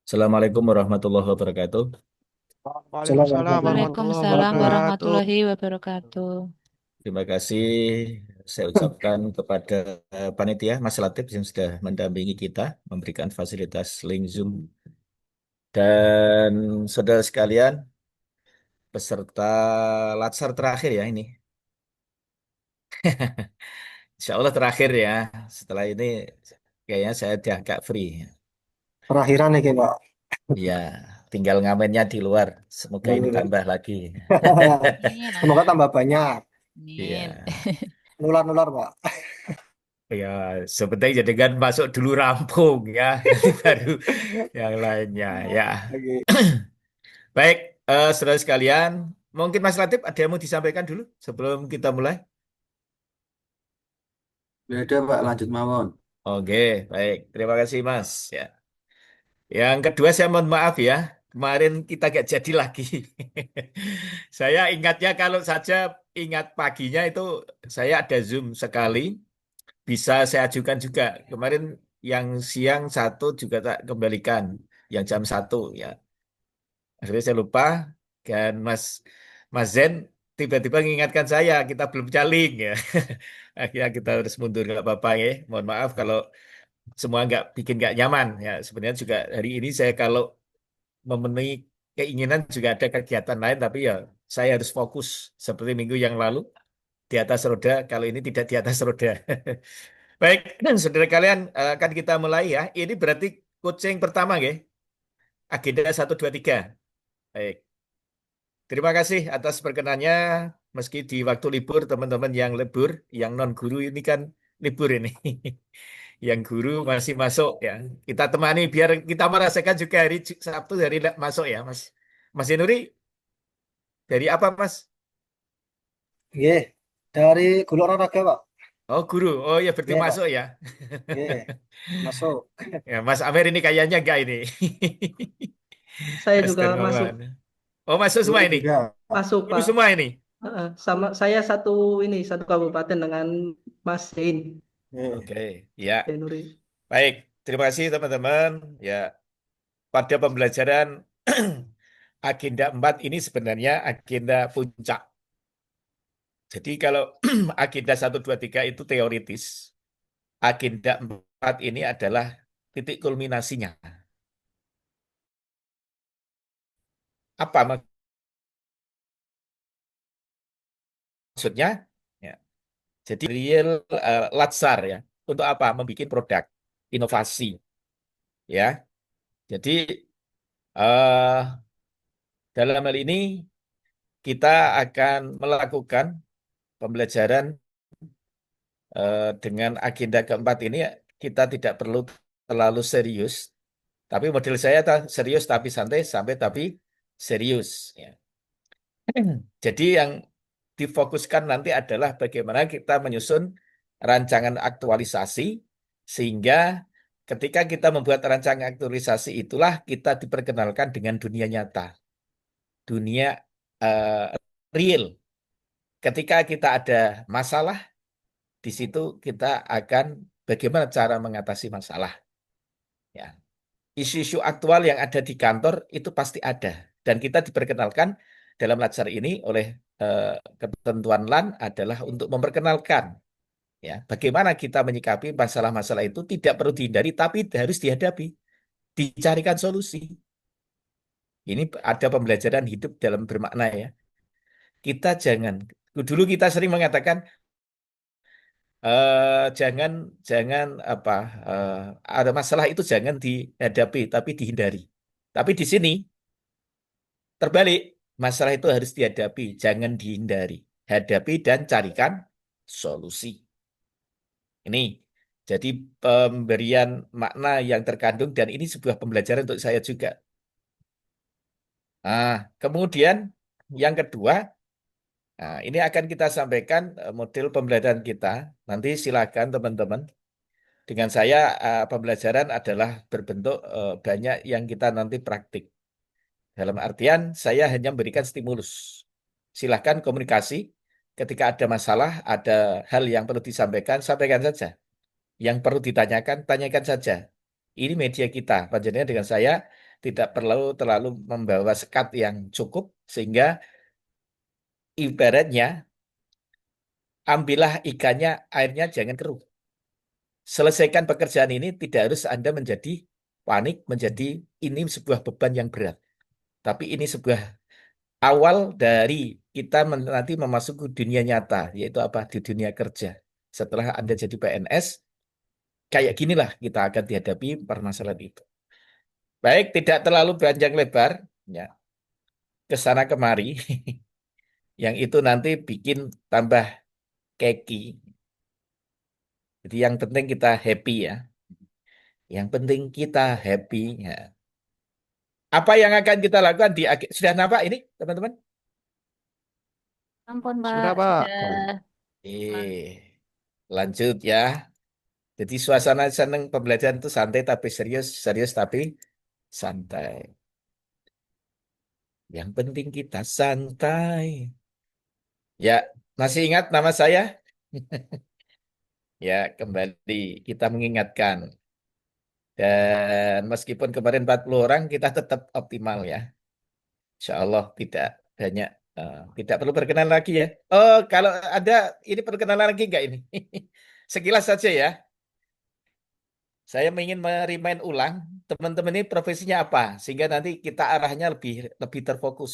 Assalamualaikum warahmatullahi wabarakatuh. Waalaikumsalam warahmatullahi Waalaikumsalam wabarakatuh. warahmatullahi wabarakatuh. Terima kasih saya ucapkan kepada panitia Mas Latif yang sudah mendampingi kita, memberikan fasilitas link Zoom. Dan saudara sekalian, peserta Latsar terakhir ya ini. Insya Allah terakhir ya. Setelah ini kayaknya saya udah agak free. Perakhiran nih Pak. Ya, tinggal ngamennya di luar. Semoga ini tambah lagi. Amin, Semoga amin. tambah banyak. Amin. Iya. Nular-nular Pak. Ya, sebentar jadi kan masuk dulu rampung ya, nanti baru yang lainnya ya. Oke. Baik, saudara sekalian, mungkin Mas Latif ada yang mau disampaikan dulu sebelum kita mulai? Beda Pak, lanjut mawon. Oke, baik, terima kasih Mas. Ya, yang kedua saya mohon maaf ya, kemarin kita gak jadi lagi. Saya ingatnya kalau saja ingat paginya itu saya ada Zoom sekali, bisa saya ajukan juga. Kemarin yang siang satu juga tak kembalikan, yang jam 1 ya. Akhirnya saya lupa dan Mas Zen tiba-tiba mengingatkan saya kita belum caling ya. Akhirnya kita harus mundur nggak apa-apa ya. Mohon maaf kalau semua nggak nyaman ya. Sebenarnya juga hari ini saya kalau memenuhi keinginan juga ada kegiatan lain tapi ya saya harus fokus seperti minggu yang lalu di atas roda. Kalau ini tidak di atas roda. Baik, saudara kalian akan kita mulai ya. Ini berarti coaching pertama ya. Agenda 1, 2, 3. Baik. Terima kasih atas perkenannya. Meski di waktu libur, teman-teman yang libur, yang non-guru ini kan libur ini. Yang guru masih masuk ya. Kita temani biar kita merasakan juga hari Sabtu dari masuk ya, Mas. Mas Inuri, dari apa, Mas? Nggih. Dari guru olahraga Pak. Oh, guru. Oh ya, berarti Nggih Pak. masuk ya. Nggih. Masuk. Ya, Mas Amer ini kayaknya enggak ini. Saya Mas juga masuk, Dermawan. Oh, masuk semua Guru ini. juga. masuk Ibu Pak. semua ini. Sama saya satu kabupaten dengan Mas Zain, Nggih. Oke, ya. Zainuri. Baik, terima kasih teman-teman. Ya, pada pembelajaran agenda 4 ini sebenarnya agenda puncak. Jadi kalau agenda 1, 2, 3 itu teoritis, agenda 4 ini adalah titik kulminasinya. Apa maksudnya? Ya. Jadi real Latsar ya. Untuk apa? Membuat produk, inovasi. Ya. Jadi eh, dalam hal ini kita akan melakukan pembelajaran dengan agenda keempat ini kita tidak perlu terlalu serius. Tapi model saya serius tapi santai, sampai tapi serius. Ya. Jadi yang difokuskan nanti adalah bagaimana kita menyusun rancangan aktualisasi sehingga ketika kita membuat rancangan aktualisasi itulah kita diperkenalkan dengan dunia nyata, dunia eh, real. Ketika kita ada masalah, di situ kita akan bagaimana cara mengatasi masalah. Ya. Isu-isu aktual yang ada di kantor itu pasti ada. Dan kita diperkenalkan dalam latsar ini oleh ketentuan LAN adalah untuk memperkenalkan ya bagaimana kita menyikapi masalah-masalah itu tidak perlu dihindari tapi harus dihadapi, dicarikan solusi. Ini ada pembelajaran hidup dalam bermakna ya. Kita jangan dulu kita sering mengatakan jangan jangan apa eh, ada masalah itu jangan dihadapi tapi dihindari. Tapi di sini terbalik, masalah itu harus dihadapi, jangan dihindari. Hadapi dan carikan solusi. Ini jadi pemberian makna yang terkandung dan ini sebuah pembelajaran untuk saya juga. Nah, kemudian yang kedua, nah, ini akan kita sampaikan model pembelajaran kita. Nanti silakan teman-teman. Dengan saya pembelajaran adalah berbentuk banyak yang kita nanti praktik. Dalam artian saya hanya memberikan stimulus. Silahkan komunikasi. Ketika ada masalah, ada hal yang perlu disampaikan, sampaikan saja. Yang perlu ditanyakan, tanyakan saja. Ini media kita. Panjenengan dengan saya Tidak perlu terlalu membawa sekat yang cukup, sehingga ibaratnya ambillah ikannya, airnya jangan keruh. Selesaikan pekerjaan ini, tidak harus Anda menjadi panik, menjadi ini sebuah beban yang berat. Tapi ini sebuah awal dari kita nanti memasuki dunia nyata, yaitu apa? Di dunia kerja. Setelah Anda jadi PNS, kayak ginilah kita akan dihadapi permasalahan itu. Baik, tidak terlalu panjang lebar, ya, ke sana kemari, yang itu nanti bikin tambah keki. Jadi yang penting kita happy ya. Yang penting kita happy. Ya. Apa yang akan kita lakukan di sudah nampak ini, teman-teman? Ampun, Sudah, Pak. Pak. Sudah. Lanjut ya. Jadi suasana seneng pembelajaran itu santai tapi serius, serius tapi santai. Yang penting kita santai. Ya, masih ingat nama saya? Ya, kembali kita mengingatkan. Dan meskipun kemarin 40 orang, kita tetap optimal ya. Insya Allah tidak banyak. Tidak perlu perkenalan lagi ya. Oh, kalau ada ini perkenalan lagi enggak ini? Sekilas saja ya. Saya ingin merimain ulang teman-teman ini profesinya apa, sehingga nanti kita arahnya lebih lebih terfokus.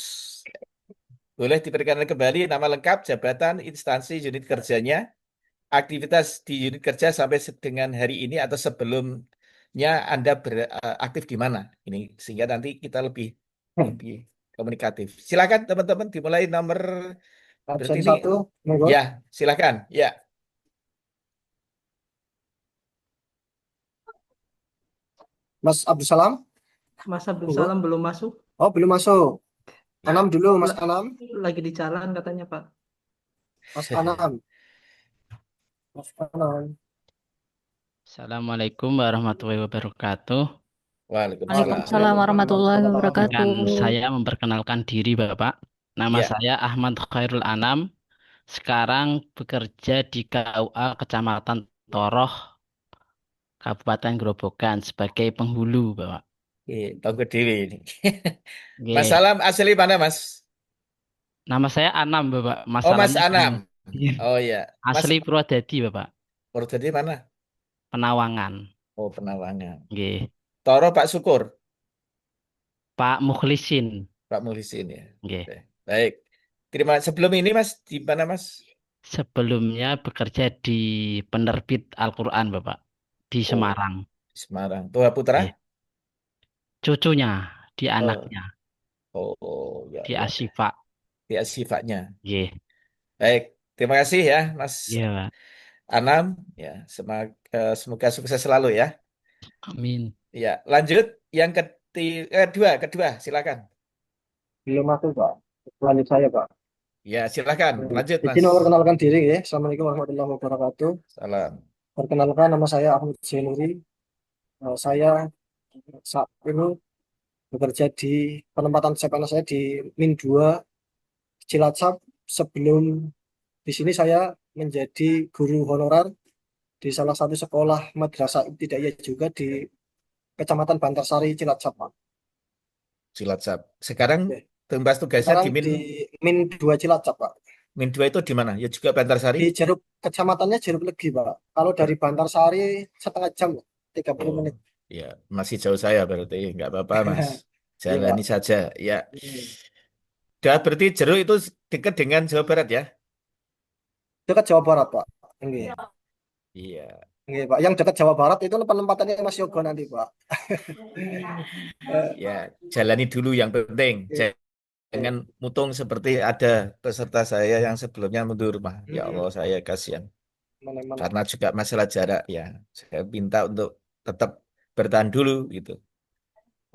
Boleh diperkenalkan kembali nama lengkap, jabatan, instansi, unit kerjanya, aktivitas di unit kerja sampai dengan hari ini atau sebelumnya Anda aktif di mana. Ini sehingga nanti kita lebih lebih komunikatif. Silakan teman-teman dimulai nomor berarti Absen ini 1, monggo. ya, silakan. Ya. Mas Abdul Salam. Mas Abdul Monggo. Salam belum masuk. Oh, belum masuk. Anam dulu, Mas La- Anam. Lagi di jalan katanya, Pak. Mas Anam. Mas Anam. Assalamualaikum warahmatullahi wabarakatuh. Waalaikumsalam. Waalaikumsalam warahmatullahi wabarakatuh. Dan saya memperkenalkan diri Bapak. Nama Ya. saya Ahmad Khairul Anam. Sekarang bekerja di KUA Kecamatan Toroh, Kabupaten Grobogan sebagai penghulu, Bapak. Tunggu Dewi ini. Oke. Mas Salam asli mana, Mas? Nama saya Anam, Bapak. Oh, Mas Masalahnya Anam. Iya. Oh iya. Mas Asli Purwodadi, Bapak. Purwodadi mana? Penawangan. Oh, Penawangan. Oke. Toro Pak Syukur, Pak Mukhlisin. Pak Muhlisin ya. Oke. Oke. Baik. Terima sebelum ini Mas di mana, Mas? Sebelumnya bekerja di penerbit Al-Quran, Bapak. Di Oh, Semarang. Semarang. Tua Putra? Oke. Cucunya, di Oh, anaknya, ya, di ya. Asyifa. Dia sifatnya. Oke. Baik. Terima kasih ya, Mas Iya, Pak. Anam. Ya, semoga sukses selalu ya. Amin. Ya, lanjut yang kedua, silakan. Belum masuk, Pak. Lanjut saya, Pak. Ya, silakan. Lanjut, Mas. Izin memperkenalkan diri ya. Assalamualaikum warahmatullahi wabarakatuh. Salam. Perkenalkan, nama saya Ahmad Zainuri. Saya saat ini bekerja di penempatan CPNS saya di Min 2 Cilacap. Sebelum di sini saya menjadi guru honorer di salah satu sekolah madrasah ibtidaiyah juga di Kecamatan Bantarsari Cilacap, Pak. Cilacap. Sekarang Oke. tugas tugasnya Sekarang di di Min 2 Cilacap, Pak. Min 2 itu di mana? Ya juga Bantarsari. Di Jeruk, kecamatannya Jeruk Legi, Pak. Kalau dari Bantarsari setengah jam, 30 Oh, menit. ya, masih jauh saya berarti. Nggak apa-apa, Mas. Iya, Jalani Pak. saja. Ya. Hmm. Dah berarti Jeruk itu dekat dengan Jawa Barat ya? Dekat Jawa Barat, Pak. Nggih. Iya. Nggih, Pak. Yang dekat Jawa Barat itu penempatannya Mas Yogo nanti, Pak. Ya, jalani dulu yang penting. Iya. Jangan mutung seperti ada peserta saya yang sebelumnya mundur, mah. Ya Allah, saya kasihan. Mana-mana. Karena juga masalah jarak ya. Saya minta untuk tetap bertahan dulu gitu.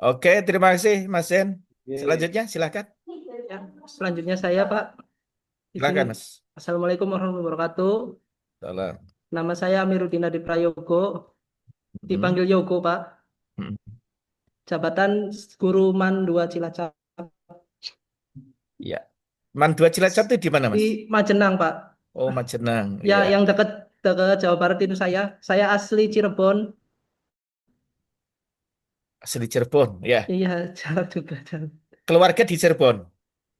Oke, terima kasih Mas Zen. Nggih. Selanjutnya silakan. Ya, selanjutnya saya, Pak. Silakan, Izin. Mas. Assalamualaikum warahmatullahi wabarakatuh. Salam. Nama saya Amiruddin Adi Prayogo, Hmm. dipanggil Yogo, Pak. Hmm. Jabatan Guru Man 2 Cilacap Ya. Man 2 Cilacap itu di mana, Mas? di Majenang, Pak. Oh, Majenang. Ya, Iya. yang dekat Jawa Barat itu saya. Saya asli Cirebon. Asli Cirebon, ya. Iya, jauh juga jauh. Keluarga di Cirebon.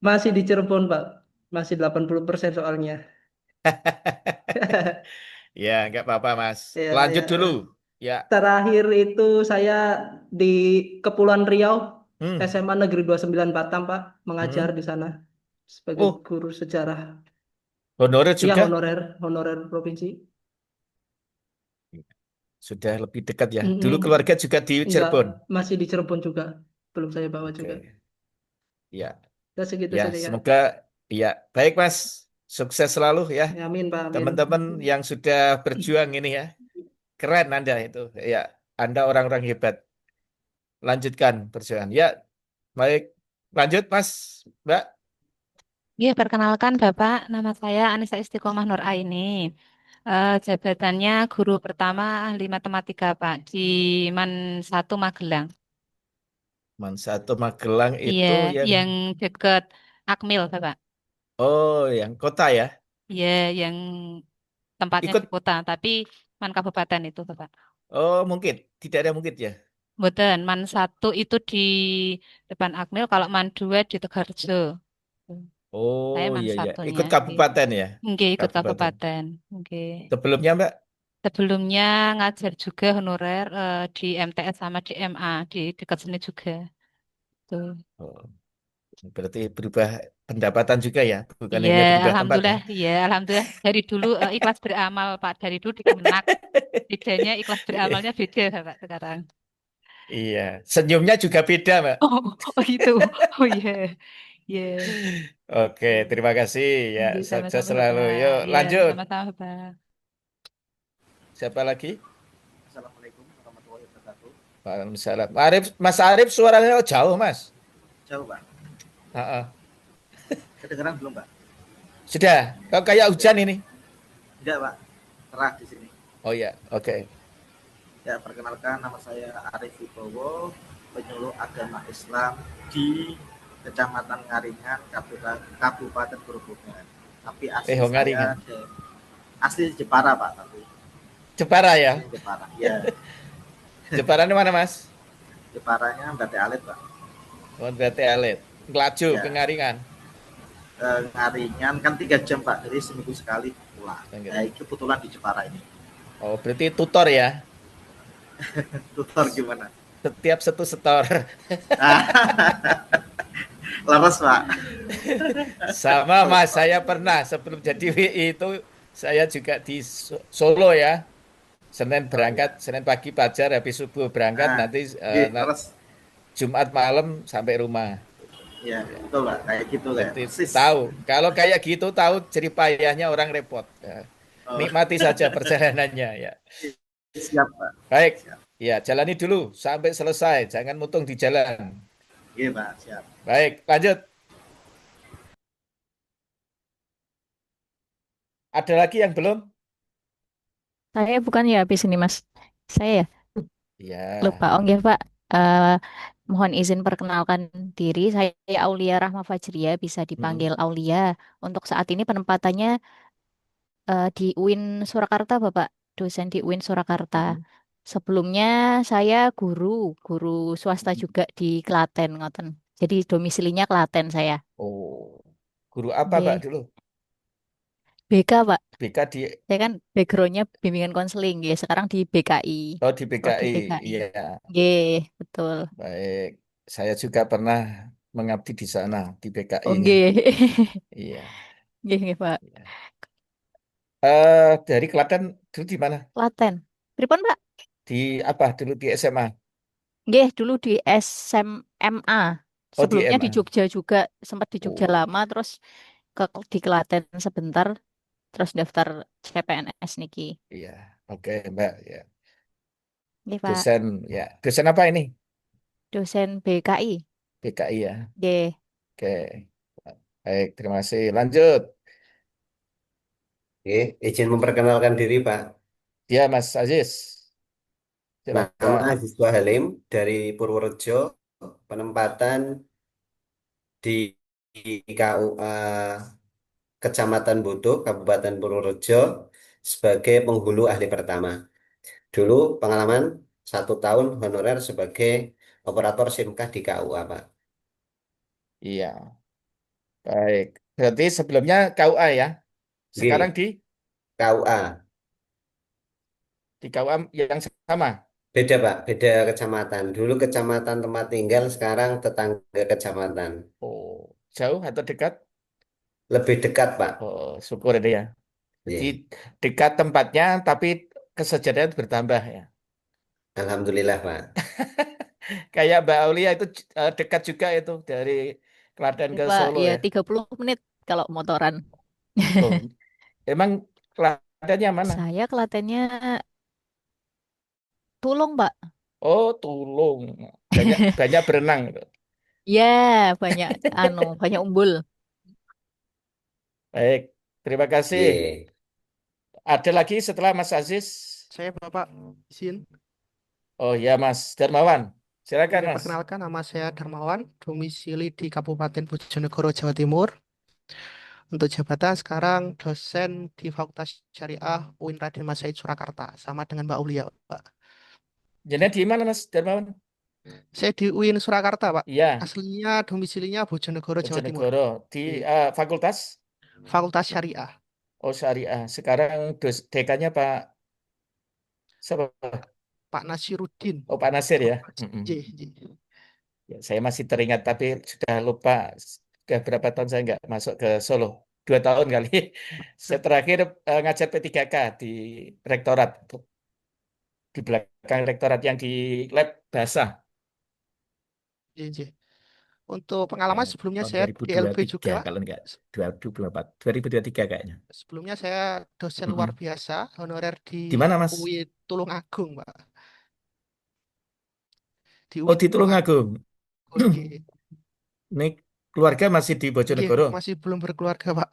Masih di Cirebon, Pak. Masih 80% soalnya. Ya, nggak apa-apa, Mas. Ya, Lanjut ya. dulu. Ya. Terakhir itu saya di Kepulauan Riau, Hmm. SMA Negeri 29 Batam, Pak, mengajar Hmm. di sana sebagai Oh, guru sejarah. honorer Ya, juga. honorer provinsi. Sudah lebih dekat ya. Dulu Mm-mm. keluarga juga di Enggak, Cirebon. masih di Cirebon juga. Belum saya bawa juga. Oke. Ya, Ya, segitu ya. saja ya. Semoga ya baik, Mas. Sukses selalu ya. Ya, amin, Pak, amin. Teman-teman yang sudah berjuang ini ya. Keren Anda itu. Ya, Anda orang-orang hebat. Lanjutkan perjuangan. Ya, baik. Lanjut, Mas. Mbak. Ya, perkenalkan Bapak, nama saya Anissa Istiqomah Nur Aini. Jabatannya guru pertama ahli matematika, Pak, di MAN 1 Magelang. Satu Magelang Iya, itu yang yang dekat Akmil, Bapak. oh, yang kota ya. Iya, yang tempatnya di Ikut kota, tapi MAN Kabupaten itu, Bapak. oh, mungkin tidak ada mungkin ya. Mboten, MAN 1 itu di depan Akmil, kalau MAN 2 di Tegarjo. Saya Oh, MAN iya iya. satunya. Ikut kabupaten ya. Nggih, ikut Kabupaten. kabupaten. Nggih. Sebelumnya, Mbak. Sebelumnya ngajar juga honorer di MTS sama di MA di dekat sini juga. Tuh. Oh, berarti berubah pendapatan juga ya, bukan Iya, hanya berubah tempat ya. alhamdulillah. Iya, alhamdulillah. Dari dulu ikhlas beramal, Pak. Dari dulu di Kemenak. Bedanya ikhlas beramalnya beda, Pak, sekarang. Iya, senyumnya juga beda, Mbak. Oh, oh itu. Oh iya. Iya. Oke, terima kasih ya. Nggih, Sukses sama-sama, selalu. Bapak. Yuk, Iya, lanjut. sama-sama, Pak. Siapa lagi? Assalamualaikum warahmatullahi wabarakatuh. Waalaikumsalam. Mas Arif suaranya jauh, Mas. Jauh, Pak. Ah, ah. Kedengeran belum, Pak? Sudah, kau kayak hujan ini. Enggak, Pak. Terah di sini. Oh iya, oke. Ya, perkenalkan nama saya Arif Wibowo, penyuluh agama Islam di Kecamatan Ngaringan, Kabupaten Grobogan. Tapi asli Hongaringan. saya asli Jepara, Pak, tapi Jepara ya. asli Jepara. Ya, Jepara ini mana, Mas? Jeparanya Bate Alit, Pak. Oh, berarti Alit. Ngelaju Ya, ke Ngaringan. Ngaringan kan 3 jam, Pak, jadi seminggu sekali pulang. Oke. Nah, itu kebetulan di Jepara ini. Oh, berarti tutor ya. Tutor gimana? Setiap satu setor. Leres, Pak. Sama Mas, saya pernah sebelum jadi WI itu saya juga di Solo ya. Senin Oh berangkat, iya. Senin pagi pajar, habis subuh berangkat, Nah, nanti leres. Jumat malam sampai rumah. Ya, Ya. betul, Pak. Kayak gitu kayak Berarti persis. tahu. Kalau kayak gitu tahu jerih payahnya orang repot. Ya. Oh, Nikmati saja perjalanannya ya. siap, Pak. Baik, Siap. ya jalani dulu sampai selesai. Jangan mutung di jalan. Iya, Pak. Siap. Baik, lanjut. Ada lagi yang belum? Saya bukan ya habis ini, Mas. Saya ya lupa. Ya. Oh, ya, Pak. Eh, mohon izin perkenalkan diri. Saya Aulia Rahma Fajria, bisa Mm-mm. dipanggil Aulia. Untuk saat ini penempatannya di UIN Surakarta, Bapak. Dosen di UIN Surakarta. Mm-mm. Sebelumnya saya guru swasta juga di Klaten, ngoten. Jadi domisilinya Klaten saya. Oh, guru apa Pak Nggih. dulu? BK, Pak. BK di Saya kan backgroundnya bimbingan konseling, ya. Sekarang di BKI, oh di Prodi PKI. BKI. Iya, Nggih, betul. baik. Saya juga pernah mengabdi di sana di Oh, PKI-nya. nggih. Iya. Nggih, nggih, Pak. Iya. Dari Klaten dulu di mana? Klaten. Pripun, Pak? Di apa dulu di SMA? Nggih, dulu di SMMA. Oh di Sebelumnya di MA. Jogja juga, sempat di Jogja Oh, lama, terus di Klaten sebentar, terus daftar CPNS niki. iya. Oke, Mbak. Ya. Nggih, Pak. Dosen, ya. Dosen apa ini? Dosen BKI. PKI ya. Nggih. Oke. Baik, terima kasih. Lanjut. Oke, izin memperkenalkan diri, Pak. Ya, Mas Aziz. Nama Silakan. Azizwa Halim dari Purworejo, penempatan di KUA Kecamatan Bodo, Kabupaten Purworejo, sebagai penghulu ahli pertama. Dulu pengalaman 1 tahun honorer sebagai operator SIM card di KUA, Pak. Iya, baik. Berarti sebelumnya KUA ya. Sekarang G, di KUA. KUA yang sama. Beda, Pak. Beda kecamatan. Dulu kecamatan tempat tinggal, sekarang tetangga kecamatan. Oh, jauh atau dekat? Lebih dekat, Pak. Oh, syukur deh ya. Jadi Iya. dekat tempatnya, tapi kesejahteraan bertambah ya. Alhamdulillah, Pak. Kayak Mbak Aulia itu dekat juga itu dari Klaten Ya, ke Pak, Solo ya ya. 30 menit kalau motoran. Oh, emang Klatennya mana? Saya Klatennya Tulung, Pak. Oh, Tulung. Banyak banyak berenang itu. Ya, banyak banyak umbul. Baik, terima kasih. Iya. Ada lagi setelah Mas Aziz? Saya Bapak izin. Oh ya, Mas Darmawan. Silakan, Ya, Mas. perkenalkan nama saya Darmawan, domisili di Kabupaten Bojonegoro, Jawa Timur. Untuk jabatan sekarang dosen di Fakultas Syariah UIN Raden Mas Said Surakarta, sama dengan Mbak Aulia, Pak. Jadi di mana, Mas Darmawan? Saya di UIN Surakarta, Pak. Iya, Aslinya domisilinya Bojonegoro, Jawa Timur. Bojonegoro. Di Di Fakultas? Fakultas Syariah. Oh, Syariah. Sekarang dekannya Pak siapa? Pak Nasiruddin. Oh, Pak Nasir ya. Mm-mm. J. Ya, saya masih teringat, tapi sudah lupa. Sudah berapa tahun saya nggak masuk ke Solo. 2 tahun kali. Saya terakhir ngajar P3K di rektorat. Di belakang rektorat yang di lab bahasa. J. Untuk pengalaman sebelumnya Tahun saya di LB 2023 juga. kalau enggak 2024. 2023 kayaknya. Sebelumnya saya dosen Mm-mm. luar biasa, honorer di Di mana, Mas? UI Tulungagung, Pak. Di Oh, UI di Tulungagung. Tulungagung. Oke. Ini keluarga masih di Iya, Bojonegoro. masih belum berkeluarga, Pak.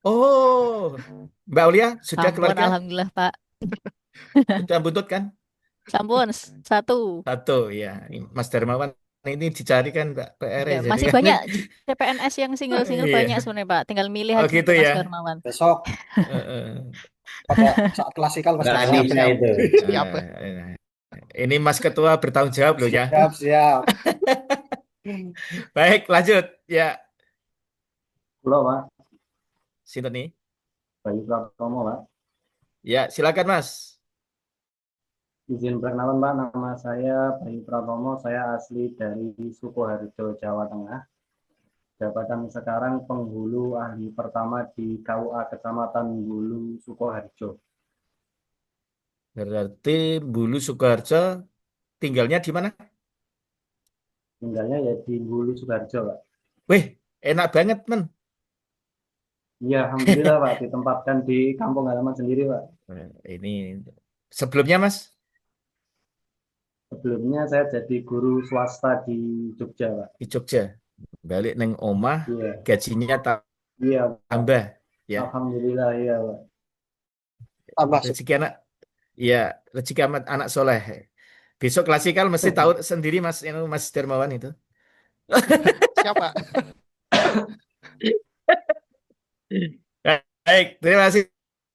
Oh, Mbak Aulia sudah Sampun, keluarga? alhamdulillah, Pak. Sudah buntut kan? Sampun, satu. Satu, ya. Mas Darmawan ini dicari kan Mbak PR Ya, jadi masih kan. banyak CPNS yang single-single Iya. banyak sebenarnya, Pak. Tinggal milih Oh aja gitu ke Mas ya. Darmawan. Besok Heeh. pada saat klasikal Mbak masih Siap, Anissa siap. itu. Siap. Ini Mas Ketua bertanggung jawab loh ya. siap siap. Baik, lanjut. Ya, Halo Pak, sinten nih? Bayu Pratomo Pak. Ya, silakan Mas. Izin perkenalan Pak, nama saya Bayu Pratomo, saya asli dari Sukoharjo, Jawa Tengah. Jabatan sekarang penghulu ahli pertama di KUA Kecamatan Bulu, Sukoharjo. Berarti Bulu Sukoharjo tinggalnya di mana? Tinggalnya ya di Bulu, Sukoharjo Pak. Wih, enak banget, men. Iya, Alhamdulillah Pak, ditempatkan di kampung halaman sendiri Pak. Ini sebelumnya Mas, Sebelumnya saya jadi guru swasta di Jogja Pak. di Jogja. Balik neng omah, Iya, gajinya iya Pak. tambah ya. Alhamdulillah iya Pak. Tambah Rezeki anak, ya rezeki anak soleh. Besok klasikal mesti tahu sendiri Mas, ini Mas Darmawan itu. Siap, Pak. Baik, terima kasih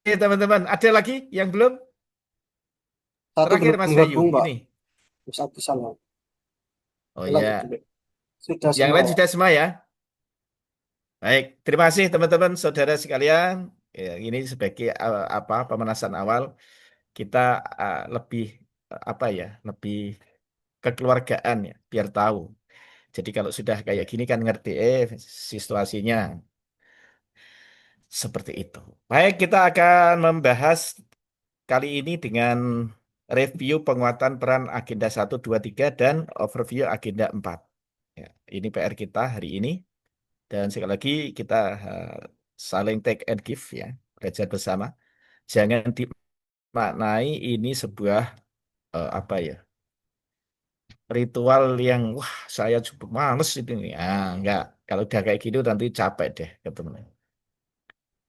teman-teman. Ada lagi yang belum? satu Terakhir belum Mas Bayu gabung Pak. ini. Ustadz Pisang. Oh Lagi ya, juga. Sudah yang semua lain Pak. sudah semua ya. Baik, terima kasih teman-teman, saudara sekalian. Ya, ini sebagai pemanasan awal kita lebih apa ya, lebih kekeluargaan ya, biar tahu. Jadi kalau sudah kayak gini kan ngerti, situasinya seperti itu. Baik, kita akan membahas kali ini dengan review penguatan peran agenda 1, 2, 3 dan overview agenda 4. Ya, ini PR kita hari ini. Dan sekali lagi kita saling take and give ya, belajar bersama. Jangan dimaknai ini sebuah apa ya, ritual yang wah saya cukup males itu. Enggak. Kalau udah kayak gitu nanti capek deh ketemu.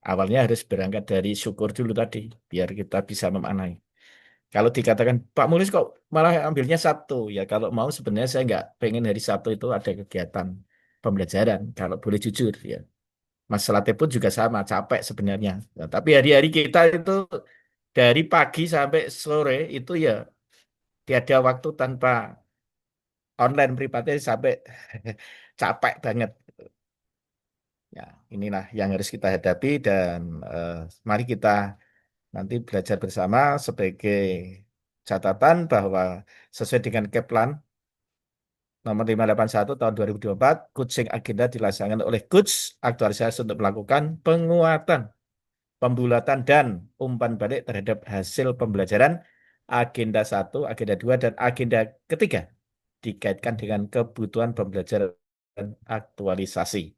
Awalnya harus berangkat dari syukur dulu tadi, biar kita bisa memaknai. Kalau dikatakan Pak Mulis kok malah ambilnya Sabtu, ya kalau mau sebenarnya saya nggak pengen hari Sabtu itu ada kegiatan pembelajaran, kalau boleh jujur ya. Mas Salate pun juga sama, capek sebenarnya. Nah, tapi hari-hari kita itu dari pagi sampai sore itu ya tiada waktu tanpa online privatnya sampai capek banget. Ya, inilah yang harus kita hadapi dan mari kita nanti belajar bersama sebagai catatan bahwa sesuai dengan Keplan nomor 581 tahun 2024, Coaching Agenda dilaksanakan oleh Coach aktualisasi untuk melakukan penguatan, pembulatan, dan umpan balik terhadap hasil pembelajaran Agenda 1, Agenda 2, dan Agenda ketiga dikaitkan dengan kebutuhan pembelajaran aktualisasi.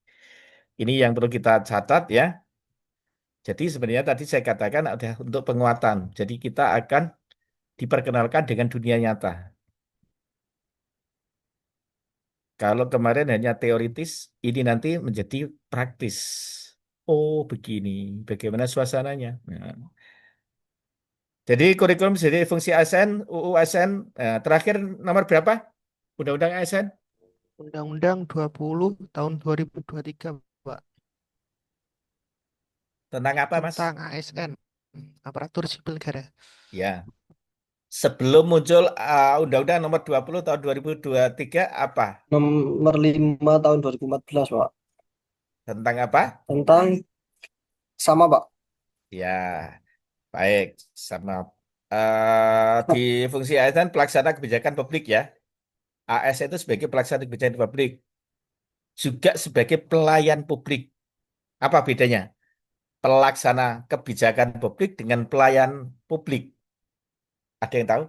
Ini yang perlu kita catat ya. Jadi sebenarnya tadi saya katakan ada untuk penguatan. Jadi kita akan diperkenalkan dengan dunia nyata. Kalau kemarin hanya teoritis, ini nanti menjadi praktis. Oh, begini, bagaimana suasananya. Nah, jadi kurikulum jadi fungsi ASN, UU ASN, terakhir nomor berapa? Undang-Undang ASN? Undang-Undang 20 tahun 2023, Pak, Tentang apa, Mas? tentang ASN, aparatur sipil negara. Ya, sebelum muncul Undang-Undang nomor 20 tahun 2023 apa? Nomor 5 tahun 2014, Pak. Tentang apa? Tentang sama, Pak. Ya, baik. Sama di fungsi ASN pelaksana kebijakan publik ya. AS itu sebagai pelaksana kebijakan publik, juga sebagai pelayan publik. Apa bedanya? Pelaksana kebijakan publik dengan pelayan publik. Ada yang tahu?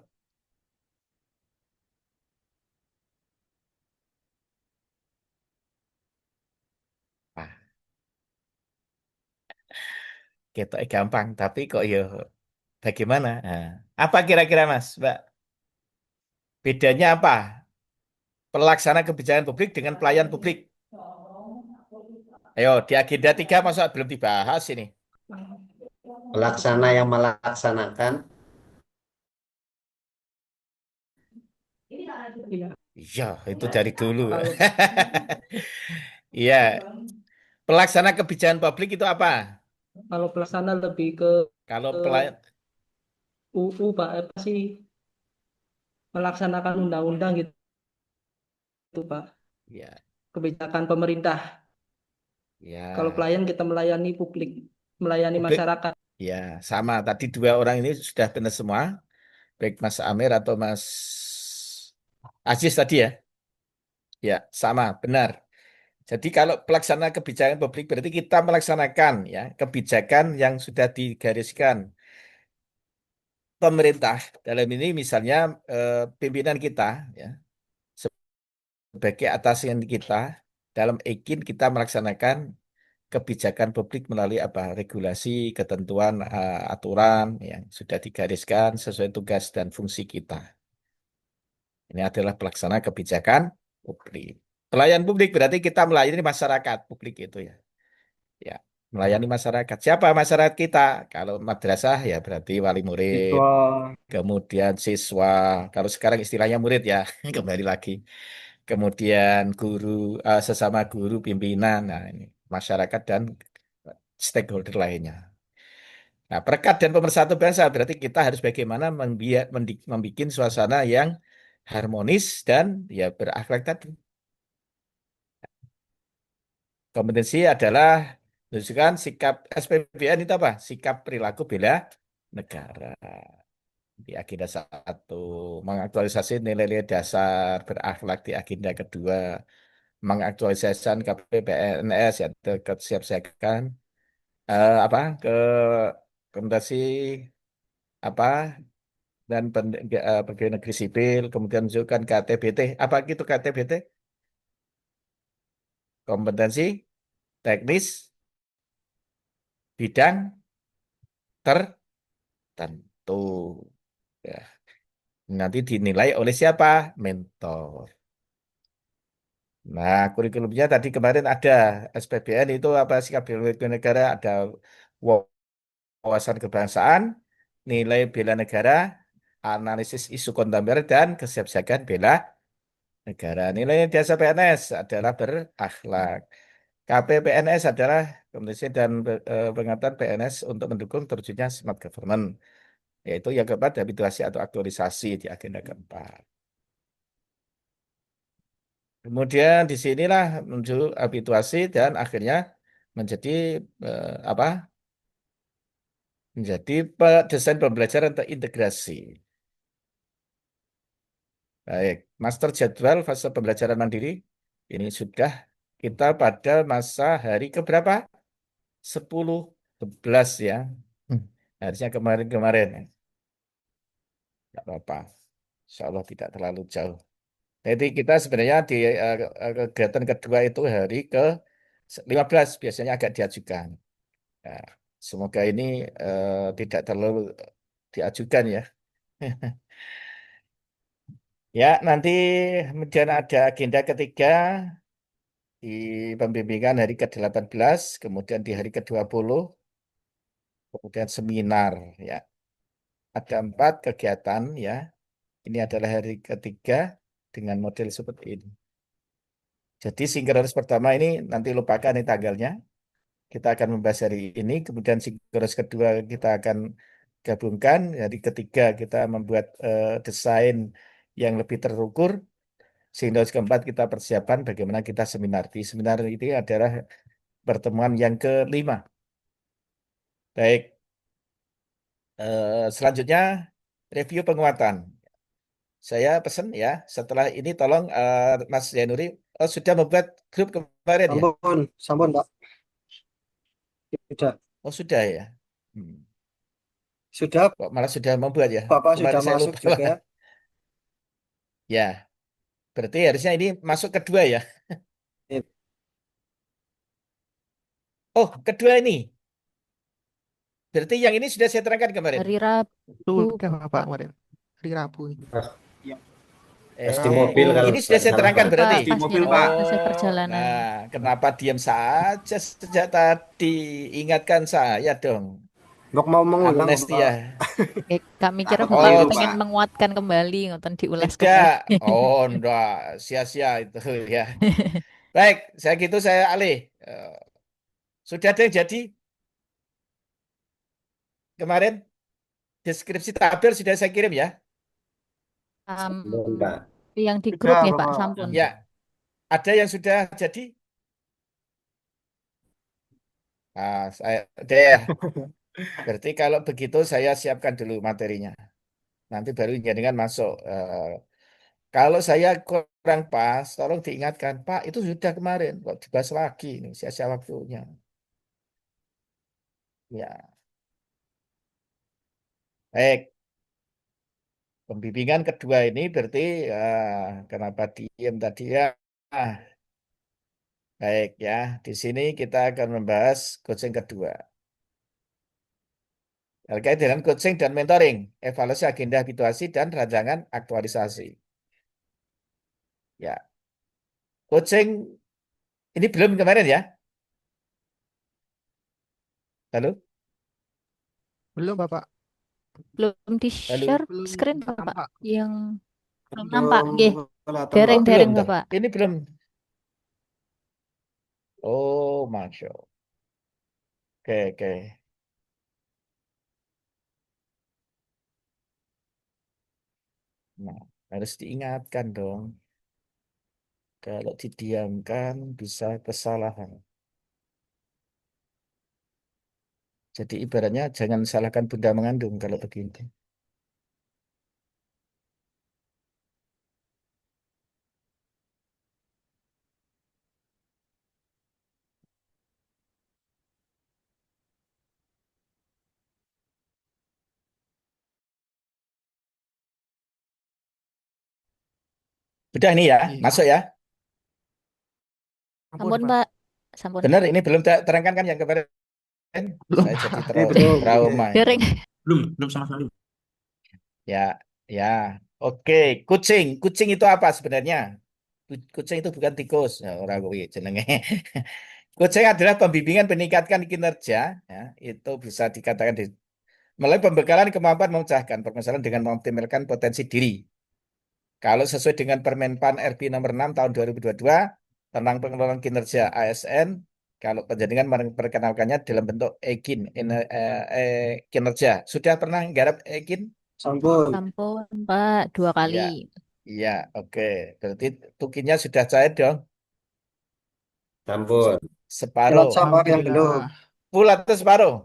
Nah, gitu gampang, tapi kok ya bagaimana? Nah, apa kira-kira Mas, Mbak? Bedanya apa? Pelaksana kebijakan publik dengan pelayan publik. Ayo, di agenda 3 masa belum dibahas ini. Pelaksana yang melaksanakan. Iya, itu dari dulu. Kalau Iya, pelaksana kebijakan publik itu apa? kalau pelaksana lebih ke Kalau pelayan, UU, Pak, apa sih, melaksanakan undang-undang gitu, Pak. ya, Kebijakan pemerintah. Kalau ya, pelayan kita melayani publik, melayani publik, masyarakat. ya, sama. Tadi dua orang ini sudah benar semua, baik Mas Amir atau Mas Aziz tadi ya. Ya, sama, benar. Jadi kalau pelaksana kebijakan publik berarti kita melaksanakan ya kebijakan yang sudah digariskan pemerintah. Dalam ini misalnya pimpinan kita ya sebagai atasan kita dalam EKIN kita melaksanakan kebijakan publik melalui apa regulasi, ketentuan, aturan yang sudah digariskan sesuai tugas dan fungsi kita. Ini adalah pelaksana kebijakan publik. Pelayan publik berarti kita melayani masyarakat publik itu ya. Ya, melayani masyarakat. Siapa masyarakat kita? Kalau madrasah ya berarti wali murid, Siswa. kemudian siswa. Kalau sekarang istilahnya murid ya, kembali lagi. Kemudian guru, sesama guru, pimpinan. Nah, ini masyarakat dan stakeholder lainnya. Nah, perekat dan pemersatu bangsa berarti kita harus bagaimana membuat suasana yang harmonis dan ya berakhlak tadi. Kompetensi adalah menunjukkan sikap SPBN itu apa? Sikap perilaku bela negara. Di agenda 1, mengaktualisasi nilai-nilai dasar berakhlak di agenda kedua, mengaktualisasikan KPPNS ya kesiapsiagaan apa ke kompetensi apa dan pegawai negeri sipil, kemudian menunjukkan KTBT. Apa gitu KTBT? Kompetensi teknis bidang tertentu. Ya. Nanti dinilai oleh siapa? Mentor. Nah, kurikulumnya tadi kemarin ada SPBN itu apa sikap bela negara, ada wawasan kebangsaan, nilai bela negara, analisis isu kontemporer dan kesiapsiagaan bela negara. Nilai dasar PNS adalah berakhlak. KPPNS adalah kompetensi dan pengetahuan PNS untuk mendukung terwujudnya smart government, yaitu yang keempat habituasi atau aktualisasi di agenda keempat. Kemudian di sinilah muncul habituasi dan akhirnya menjadi apa? Menjadi desain pembelajaran terintegrasi. Baik, master jadwal fase pembelajaran mandiri ini sudah kita pada masa hari keberapa? 10, 11 ya. Harusnya kemarin-kemarin. Tidak apa-apa. Insya Allah tidak terlalu jauh. Jadi kita sebenarnya di kegiatan kedua itu hari ke-15 biasanya agak diajukan. Nah, semoga ini tidak terlalu diajukan ya. Ya, nanti kemudian ada agenda ketiga di pembimbingan hari ke-18, kemudian di hari ke-20, kemudian seminar ya. Ada 4 kegiatan ya. Ini adalah hari ketiga dengan model seperti ini. Jadi sinkronis pertama ini nanti lupakan ini tanggalnya. Kita akan membahas hari ini, kemudian sinkronis kedua kita akan gabungkan. Hari ketiga kita membuat desain yang lebih terukur. Sinkronis keempat kita persiapan bagaimana kita seminar. Di seminar ini adalah pertemuan yang kelima. Baik, selanjutnya review penguatan. Saya pesan ya, setelah ini tolong Mas Zainuri sudah membuat grup kemarin ya? Sampun, Pak. Sudah. Oh sudah ya. Sudah. Kok malah sudah membuat ya? Bapak Kemarin sudah saya masuk lupa. juga. Ya, berarti harusnya ini masuk kedua ya? Oh, kedua ini. Berarti yang ini sudah saya terangkan kemarin. Hari Rabu, Sudah Bapak kemarin. Hari Rabu. Tes di mobil kalau Ini sudah saya salah, terangkan Pak. berarti. Di mobil, Pak. Hasil perjalanan. Nah, kenapa diam saja sejak tadi? Ingatkan saya dong. Nggak mau mengulang, Amnesia. Kak mikirnya Oh, Bapak lupa. pengen menguatkan kembali, ngoten diulas Tidak. kembali. Oh, enggak. Sia-sia itu ya. Baik, saya gitu saya alih. Sudah ada yang jadi? Kemarin deskripsi tabel sudah saya kirim ya? Belum, Pak. Yang di grup Sudah, ya Pak, Bapak. sampun. Ya. Ada yang sudah jadi? Saya deh. Berarti kalau begitu saya siapkan dulu materinya. Nanti baru dengan masuk. Kalau saya kurang pas, tolong diingatkan, Pak, itu sudah kemarin. Kok dibahas lagi? Ini sia-sia waktunya. Ya, baik. Pembimbingan kedua ini berarti kenapa diem tadi ya? Baik ya, di sini kita akan membahas coaching kedua. Terkait dengan coaching dan mentoring, evaluasi agenda habituasi dan rancangan aktualisasi. Ya, coaching ini belum kemarin ya? Halo? Belum Bapak. Belum di-share Belum screen Bapak. nampak. Yang belum nampak, nggih. Kelihatan, Dereng-dereng Belum, toh. Bapak. Ini belum. Oh, Masya Allah. Oke, oke. Nah, harus diingatkan dong. Kalau didiamkan bisa kesalahan. Jadi ibaratnya jangan salahkan bunda mengandung kalau begitu. Sudah ini ya, Iya. masuk ya. Ampun, Sampun Pak. Pak. Sampun. Benar, ini belum terangkan kan yang kemarin? Belum, Saya Pak. jadi belum. trauma ini. Dereng. Belum sama sekali. Ya, ya. Oke, kucing. Kucing itu apa sebenarnya? Kucing itu bukan tikus. Ya, orang kuwi jenenge. Kucing adalah pembimbingan meningkatkan kinerja. Ya, itu bisa dikatakan melalui pembekalan kemampuan memecahkan permasalahan dengan mengoptimalkan potensi diri. Kalau sesuai dengan Permenpan RB nomor 6 tahun 2022 tentang pengelolaan kinerja ASN, kalau penjaringan memperkenalkannya dalam bentuk EKIN, kinerja. Sudah pernah nggarap EKIN? Sampun. Sampun Pak 2 kali. Iya, oke. Berarti tukinya sudah cair dong. Sampun. Separuh. Cilacap Pak yang belum. Alhamdulillah. Full atau separuh?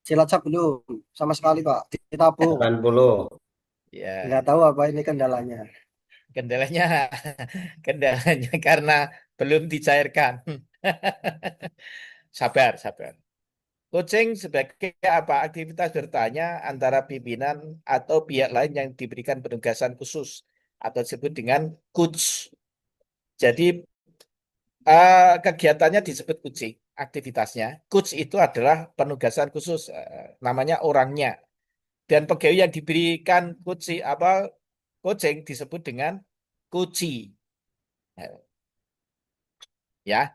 Cilacap belum sama sekali Pak. Ditabung. 80. Nggak Ya, tahu apa ini kendalanya. kendalanya, kendalanya karena belum dicairkan. Sabar, sabar. Coaching sebagai apa? Aktivitas bertanya antara pimpinan atau pihak lain yang diberikan penugasan khusus atau disebut dengan coach. Jadi kegiatannya disebut coaching, aktivitasnya. Coach itu adalah penugasan khusus, namanya orangnya. Dan pegawai yang diberikan coaching apa coaching disebut dengan coachi. Ya,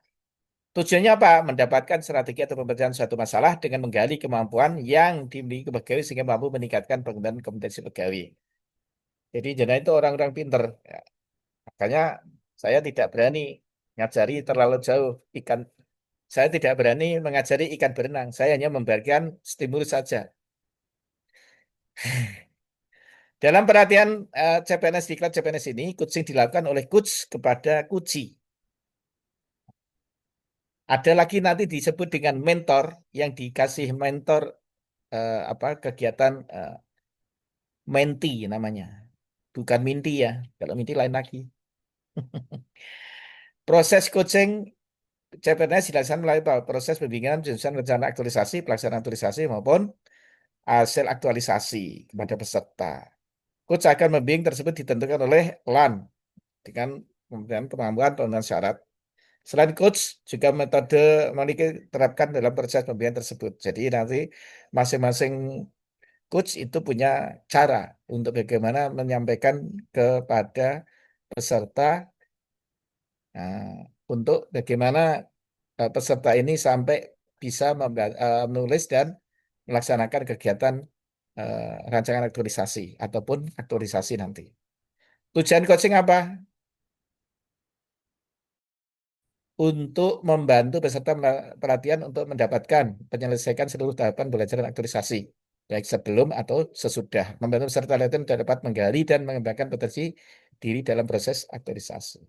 tujuannya apa? Mendapatkan strategi atau pembelajaran suatu masalah dengan menggali kemampuan yang dimiliki pegawai sehingga mampu meningkatkan pengembangan kompetensi pegawai. Jadi jenah itu orang-orang pinter. Ya, makanya saya tidak berani ngajari terlalu jauh ikan. Saya tidak berani mengajari ikan berenang. Saya hanya memberikan stimulus saja. Dalam perhatian CPNS diklat CPNS ini, coaching dilakukan oleh coach kepada coachee. Ada lagi nanti disebut dengan mentor yang dikasih mentor apa kegiatan menti namanya. Bukan minti ya. Kalau minti lain lagi. Proses coaching CPNS dilaksanakan melalui proses pembimbingan, penyusunan rencana aktualisasi, pelaksanaan aktualisasi maupun hasil aktualisasi kepada peserta. Coach akan membimbing tersebut ditentukan oleh LAN dengan kemudian kemampuan pemenuhan syarat. Selain coach, juga metode diterapkan dalam proses pembimbingan tersebut. Jadi nanti masing-masing coach itu punya cara untuk bagaimana menyampaikan kepada peserta untuk bagaimana peserta ini sampai bisa menulis dan melaksanakan kegiatan rancangan aktualisasi ataupun aktualisasi nanti. Tujuan coaching apa? Untuk membantu peserta pelatihan untuk mendapatkan penyelesaian seluruh tahapan belajar dan aktualisasi, baik sebelum atau sesudah. Membantu peserta pelatihan dapat menggali dan mengembangkan potensi diri dalam proses aktualisasi.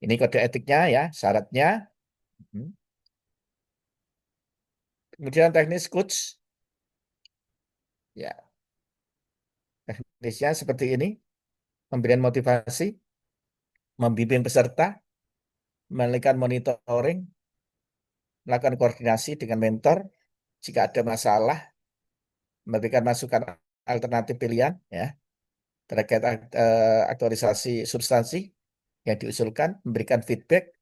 Ini kode etiknya ya, syaratnya. Kemudian teknis coach. Ya. Teknisnya seperti ini. Memberikan motivasi, membimbing peserta, melakukan monitoring, melakukan koordinasi dengan mentor jika ada masalah, memberikan masukan alternatif pilihan ya terkait aktualisasi substansi yang diusulkan, memberikan feedback,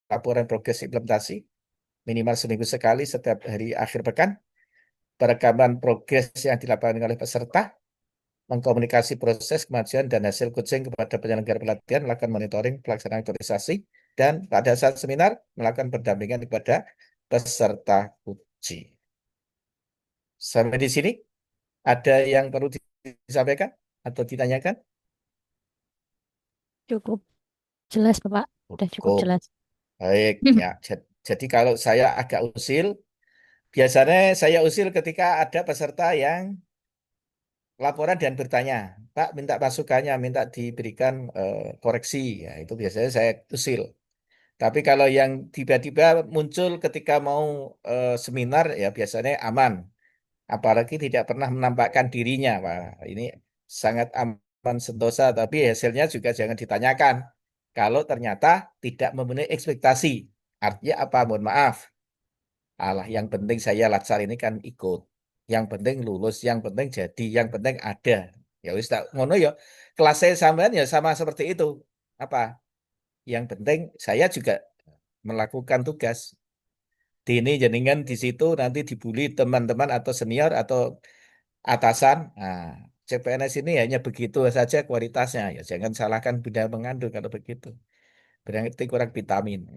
laporan progres implementasi minimal seminggu sekali setiap hari akhir pekan, perekaman progres yang dilakukan oleh peserta, mengkomunikasi proses kemajuan dan hasil coaching kepada penyelenggara pelatihan, melakukan monitoring pelaksanaan aktualisasi, dan pada saat seminar melakukan pendampingan kepada peserta coaching. Sampai di sini ada yang perlu disampaikan atau ditanyakan? Cukup jelas, Bapak. Udah cukup jelas. Baik, ya. Jadi kalau saya agak usil, biasanya saya usil ketika ada peserta yang laporan dan bertanya, Pak, minta masukannya, minta diberikan koreksi, ya itu biasanya saya usil. Tapi kalau yang tiba-tiba muncul ketika mau seminar, ya biasanya aman. Apalagi tidak pernah menampakkan dirinya, Wah, ini sangat aman sentosa, tapi hasilnya juga jangan ditanyakan. Kalau ternyata tidak memenuhi ekspektasi, artinya apa? Mohon maaf. Alah, yang penting saya latsar ini kan ikut. Yang penting lulus, yang penting jadi, yang penting ada. Ya wis tak ngono ya. Kelas saya sampean ya sama seperti itu. Apa? Yang penting saya juga melakukan tugas. Dini jenengan di situ nanti dibully teman-teman atau senior atau atasan. Nah, CPNS ini hanya begitu saja kualitasnya. Ya jangan salahkan benda mengandung kalau begitu. Berarti kurang vitamin.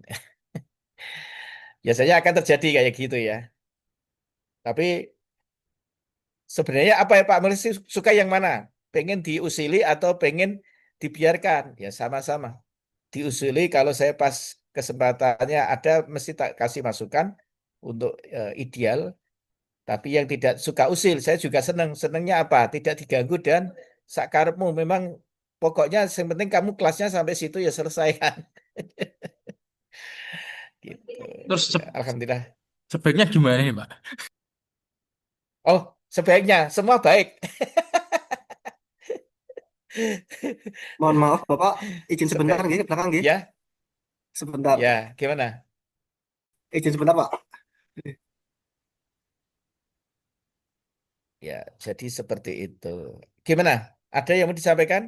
Biasanya akan terjadi kayak gitu ya. Tapi sebenarnya apa ya Pak Melisi suka yang mana? Pengen diusili atau pengen dibiarkan? Ya sama-sama. Diusili kalau saya pas kesempatannya ada mesti tak kasih masukan untuk ideal. Tapi yang tidak suka usil, saya juga senang. Senangnya apa? Tidak diganggu dan sakarepmu memang pokoknya yang penting kamu kelasnya sampai situ ya selesai kan. Gitu. Terus Ya, Alhamdulillah. sebaiknya gimana nih, Pak? Oh, sebaiknya semua baik. Mohon maaf, Bapak, izin sebentar Sebaik, nggih ke belakang nggih. ya, Sebentar. ya, gimana? Izin sebentar, Pak. Ya, jadi seperti itu. Gimana? Ada yang mau disampaikan?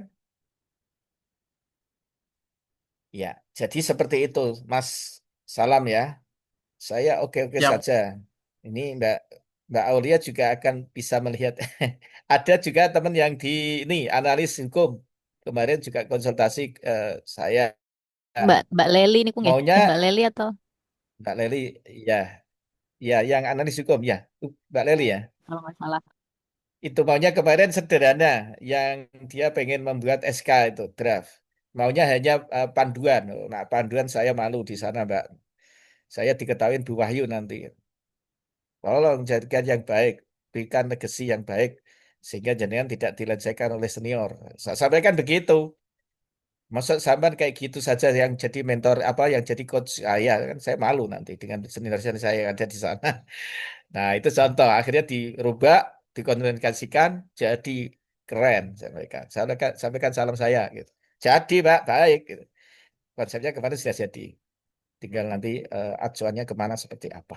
Ya, jadi seperti itu, Mas. Salam ya. Saya oke-oke Siap. saja. Ini Mbak Aulia juga akan bisa melihat. Ada juga teman yang di ini analis hukum. Kemarin juga konsultasi saya. Mbak Leli ini nggih. Maunya Mbak Leli atau Mbak Leli, ya, ya, yang analis hukum ya, Mbak Leli ya. kalau nggak salah. Itu maunya kemarin sederhana, yang dia pengen membuat SK itu draft. Maunya hanya panduan. Nah, panduan saya malu di sana, Mbak. Saya diketahui Bu Wahyu nanti. Tolong jadikan yang baik, berikan legacy yang baik, sehingga jenengan tidak dilecehkan oleh senior. Saya sampaikan begitu. Masa sampean kayak gitu saja yang jadi mentor apa yang jadi coach saya kan saya malu nanti dengan senior-senior saya yang ada di sana. Nah, itu contoh akhirnya dirubah, dikomunikasikan jadi keren sampaikan. Sampaikan salam saya gitu. Jadi, Pak, baik gitu. Konsepnya kemarin sudah jadi. Tinggal nanti acuannya kemana seperti apa.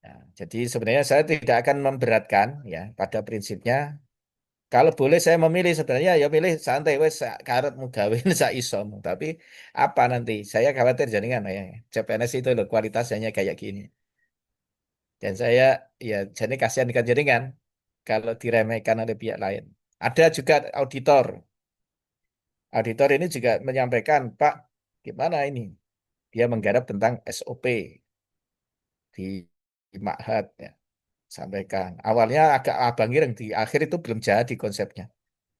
Nah, jadi sebenarnya saya tidak akan memberatkan ya pada prinsipnya. Kalau boleh saya memilih sebenarnya ya milih santai wes karepmu gawe sak isomu. Tapi apa nanti? Saya khawatir jaringan ya. CPNS itu loh kualitasnya kayak gini. Dan saya ya jadi kasihan dengan jaringan kalau diremehkan oleh pihak lain. Ada juga auditor. Auditor ini juga menyampaikan, Pak, gimana ini? Dia menggarap tentang SOP di Ma'had ya. Sampaikan. Awalnya agak abang ireng di akhir itu belum jadi konsepnya.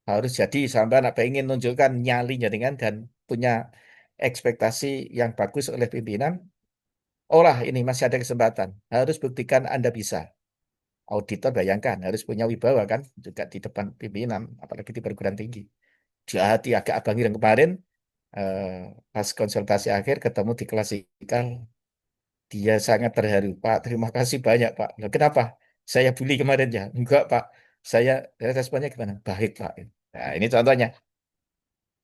Harus jadi sampai anak ingin menunjukkan nyali jaringan dan punya ekspektasi yang bagus oleh pimpinan. Oh lah, ini masih ada kesempatan. Harus buktikan Anda bisa. Auditor bayangkan harus punya wibawa kan juga di depan pimpinan, apalagi di perguruan tinggi. Jadi agak abang ireng kemarin eh, pas konsultasi akhir ketemu di klasikal, dia sangat terharu. Pak, terima kasih banyak Pak. Loh, kenapa? Saya bully kemarin ya? Enggak Pak. Saya responnya gimana? Baik Pak. Nah, ini contohnya.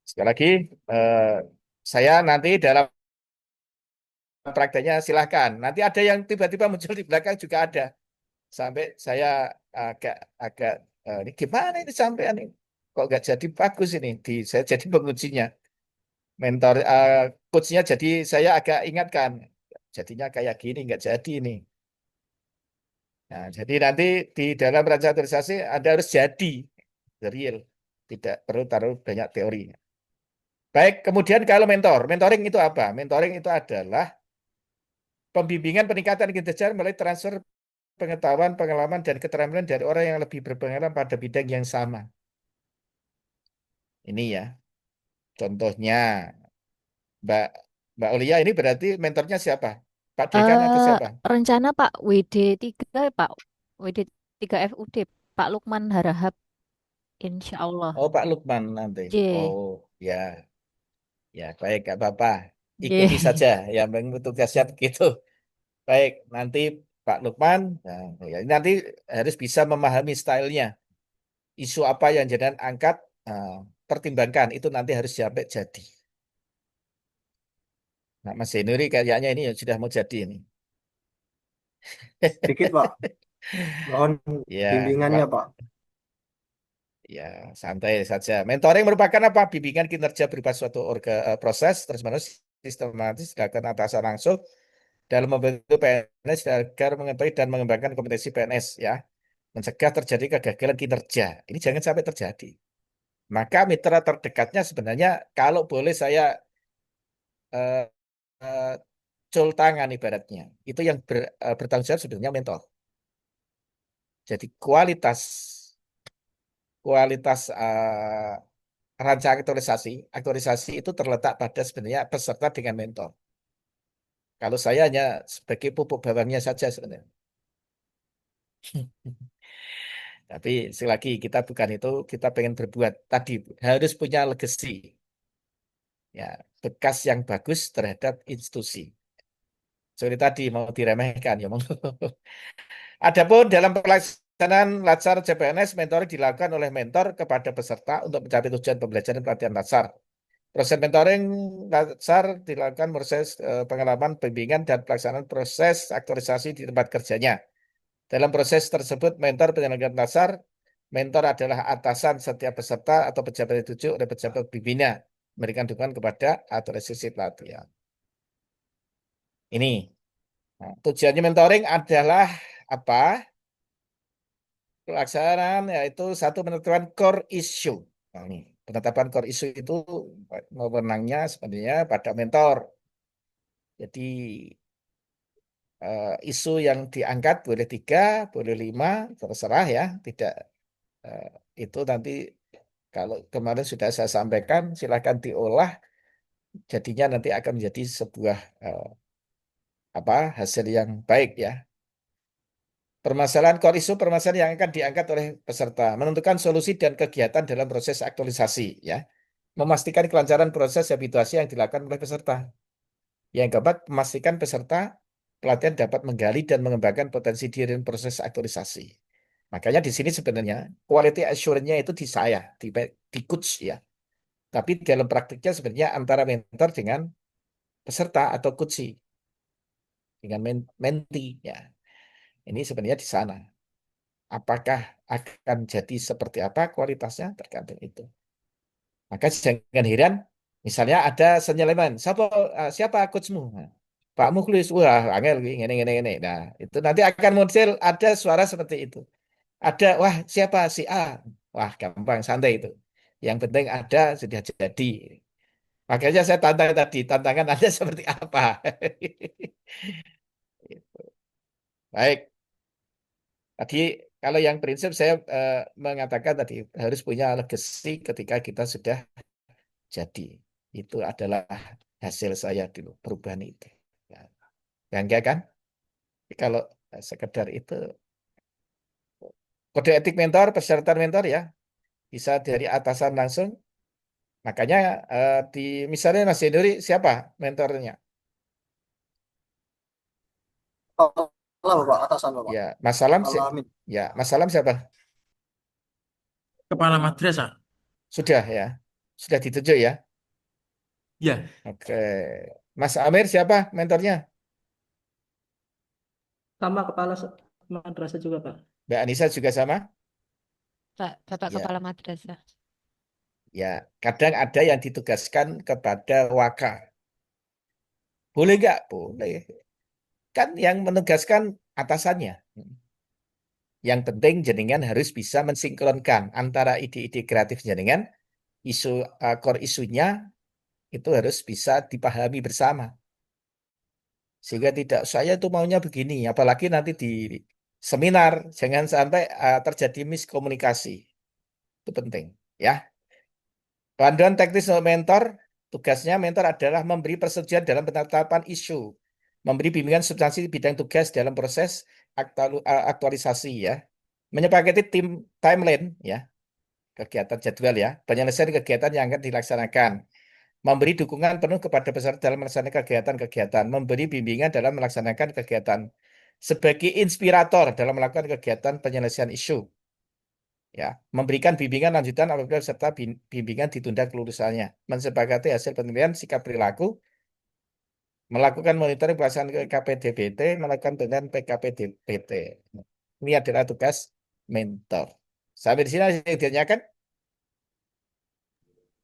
Sekali lagi, eh, saya nanti dalam prakteknya silahkan. Nanti ada yang tiba-tiba muncul di belakang juga ada. Sampai saya agak agak ini gimana ini sampean ini? Kok nggak jadi bagus ini? Saya jadi pengujinya, mentor coachnya. Jadi saya agak ingatkan, jadinya kayak gini nggak jadi ini. Nah, jadi nanti di dalam realisasi Anda harus jadi real, tidak perlu taruh banyak teori. Baik, kemudian kalau mentoring itu apa? Mentoring itu adalah pembimbingan peningkatan kinerja melalui transfer pengetahuan, pengalaman, dan keterampilan dari orang yang lebih berpengalaman pada bidang yang sama. Ini ya, contohnya Mbak Mbak Olia ini berarti mentornya siapa? Pak Dekan atau Eh siapa? rencana Pak WD3 Pak WD3 FUD Pak Lukman Harahap insya Allah. Oh, Pak Lukman nanti. J. Oh, ya, ya baik, gak apa-apa. Ikuti J. saja, yang penting tugasnya begitu. Baik, nanti Pak Lukman, nah, ya, nanti harus bisa memahami stylenya. Isu apa yang jangan angkat, nah, pertimbangkan itu nanti harus sampai jadi. Nah, Mas Henuri kayaknya ini sudah mau jadi ini. Sedikit, Pak. Mohon Ya, bimbingannya, Pak. Pak. Ya, santai saja. Mentoring merupakan apa? Bimbingan kinerja berupa suatu proses terus-menerus sistematis dilakukan atasan langsung dalam membentuk PNS agar mengetahui dan mengembangkan kompetensi PNS ya. Mencegah terjadi kegagalan kinerja. Ini jangan sampai terjadi. Maka mitra terdekatnya sebenarnya kalau boleh saya eh, eh, cul tangan ibaratnya. Itu yang bertanggung jawab sebenarnya mentor. Jadi kualitas kualitas rancangan aktualisasi itu terletak pada sebenarnya peserta dengan mentor. Kalau saya hanya sebagai pupuk bawangnya saja sebenarnya. Tapi sekali lagi kita bukan itu, kita pengen berbuat tadi harus punya legacy, ya bekas yang bagus terhadap institusi. Seperti tadi mau diremehkan ya monggo. Adapun dalam pelaksanaan Latsar CPNS, mentoring dilakukan oleh mentor kepada peserta untuk mencapai tujuan pembelajaran pelatihan Latsar. Proses mentoring Latsar dilakukan proses pengalaman, bimbingan, dan pelaksanaan proses aktualisasi di tempat kerjanya. Dalam proses tersebut, mentor penyelenggaraan Latsar, mentor adalah atasan setiap peserta atau pejabat yang ditunjuk oleh pejabat pembina, memberikan dukungan kepada aktualisasi pelatihan. Ini. Nah, tujuannya mentoring adalah apa? Pelaksanaan yaitu satu penentuan core issue. Nah, ini penetapan core issue itu wewenangnya sebenarnya pada mentor. Jadi isu yang diangkat boleh 3, boleh 5, terserah ya. Tidak eh, itu nanti kalau kemarin sudah saya sampaikan, silakan diolah. Jadinya nanti akan menjadi sebuah hasil yang baik ya. Permasalahan core issue, permasalahan yang akan diangkat oleh peserta, menentukan solusi dan kegiatan dalam proses aktualisasi, ya, memastikan kelancaran proses habituasi yang dilakukan oleh peserta. Yang keempat, memastikan peserta pelatihan dapat menggali dan mengembangkan potensi diri dan proses aktualisasi. Makanya di sini sebenarnya quality assurance-nya itu di saya, di coach ya. Tapi dalam praktiknya sebenarnya antara mentor dengan peserta atau coach dengan mentee ya. Ini sebenarnya di sana. Apakah akan jadi seperti apa kualitasnya tergantung itu. Maka jangan heran, misalnya ada senyeleman, siapa coachmu? Nah, Pak Mukhlis, wah angel ini. Nah, itu nanti akan muncul ada suara seperti itu. Ada, wah siapa si A? Wah gampang, santai itu. Yang penting ada sudah jadi. Makanya saya tantang tadi, tantangan Anda seperti apa? Baik. Tadi kalau yang prinsip saya mengatakan tadi harus punya legacy ketika kita sudah jadi. Itu adalah hasil saya dulu perubahan itu. Ya, bangga kan? Tapi kalau sekedar itu kode etik mentor, persyaratan mentor ya bisa dari atasan langsung. Makanya di misalnya Mas Hendri siapa mentornya? Allah Bapak, atasan Bapak. Ya, Mas Salam. Alamin. Ya, Mas Salam siapa? Kepala madrasah. Sudah ya, sudah ditunjuk ya. Ya, Oke, Mas Amir siapa mentornya? Sama kepala madrasah juga, Pak. Mbak Anissa juga sama? Bapak Ya, Kepala Madrasah. ya. Kadang ada yang ditugaskan kepada waka. Boleh nggak? Boleh. Kan yang menugaskan atasannya. Yang penting jenengan harus bisa mensinkronkan antara ide-ide kreatif jenengan, isu core isunya itu harus bisa dipahami bersama. Sehingga tidak saya tuh maunya begini, apalagi nanti di seminar jangan sampai terjadi miskomunikasi. Itu penting, ya. Panduan teknis untuk mentor, tugasnya mentor adalah memberi persetujuan dalam penetapan isu, memberi bimbingan substansi bidang tugas dalam proses aktualisasi ya, menyepakati tim timeline ya, kegiatan jadwal ya, penyelesaian kegiatan yang akan dilaksanakan, memberi dukungan penuh kepada peserta dalam melaksanakan kegiatan-kegiatan, memberi bimbingan dalam melaksanakan kegiatan, sebagai inspirator dalam melakukan kegiatan penyelesaian isu. Ya, memberikan bimbingan lanjutan apabila peserta bimbingan ditunda kelulusannya, mensepakati hasil penilaian sikap perilaku, melakukan monitoring pelaksanaan KPDBT, melakukan penilaian PKPDBT. Ini adalah tugas mentor. Sampai di sini saya ditanyakan,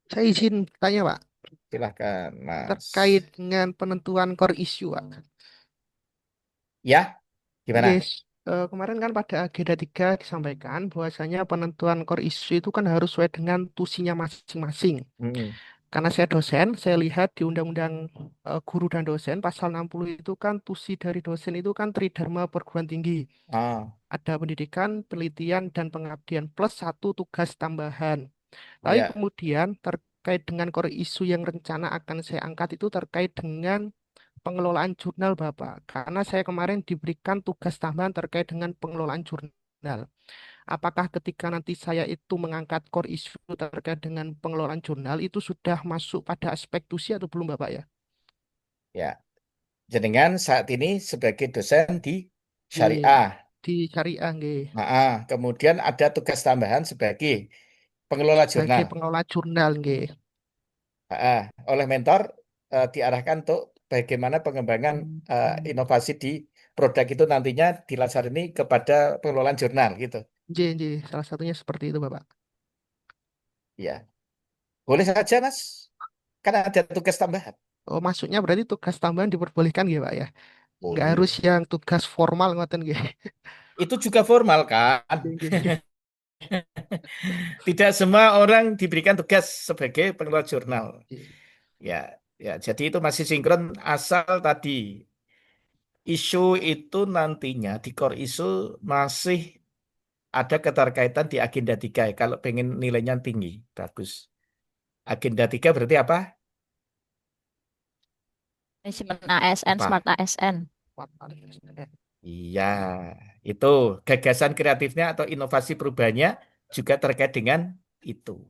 Saya izin tanya, Pak, silahkan Mas. terkait dengan penentuan core issue, Pak. Ya, gimana? Yes, kemarin kan pada agenda 3 disampaikan bahwasanya penentuan core issue itu kan harus sesuai dengan tusinya masing-masing. Hmm. Karena saya dosen, saya lihat di Undang-Undang Guru dan Dosen pasal 60 itu kan tusi dari dosen itu kan tridharma perguruan tinggi. Ah, Ada pendidikan, penelitian, dan pengabdian plus 1 tugas tambahan. Tapi ya. kemudian terkait dengan core isu yang rencana akan saya angkat itu terkait dengan pengelolaan jurnal Bapak. Karena saya kemarin diberikan tugas tambahan terkait dengan pengelolaan jurnal. Apakah ketika nanti saya itu mengangkat core issue terkait dengan pengelolaan jurnal itu sudah masuk pada aspek TUSI atau belum Bapak ya? Ya, jenengan saat ini sebagai dosen di Nggih, syariah. di syariah nggih. Kemudian ada tugas tambahan sebagai pengelola Sebagai jurnal. pengelola jurnal nggih. Oleh mentor diarahkan untuk bagaimana pengembangan inovasi di produk itu nantinya dilaksanakan kepada pengelolaan jurnal gitu. Nggih, nggih, salah satunya seperti itu Bapak. Ya, boleh saja Mas. Kan ada tugas tambahan. Oh, maksudnya berarti tugas tambahan diperbolehkan ya, Pak ya? Nggak harus Boleh. yang tugas formal ngoten nggih. Itu juga formal kan. Nggih, nggih. Tidak semua orang diberikan tugas sebagai pengelola jurnal. Nggih. Ya, ya. Jadi itu masih sinkron asal tadi isu itu nantinya di core isu masih ada keterkaitan di agenda 3. Kalau pengen nilainya tinggi, bagus. Agenda 3 berarti apa? Manajemen ASN, Apa? Smart ASN. Iya, itu gagasan kreatifnya atau inovasi perubahannya juga terkait dengan itu.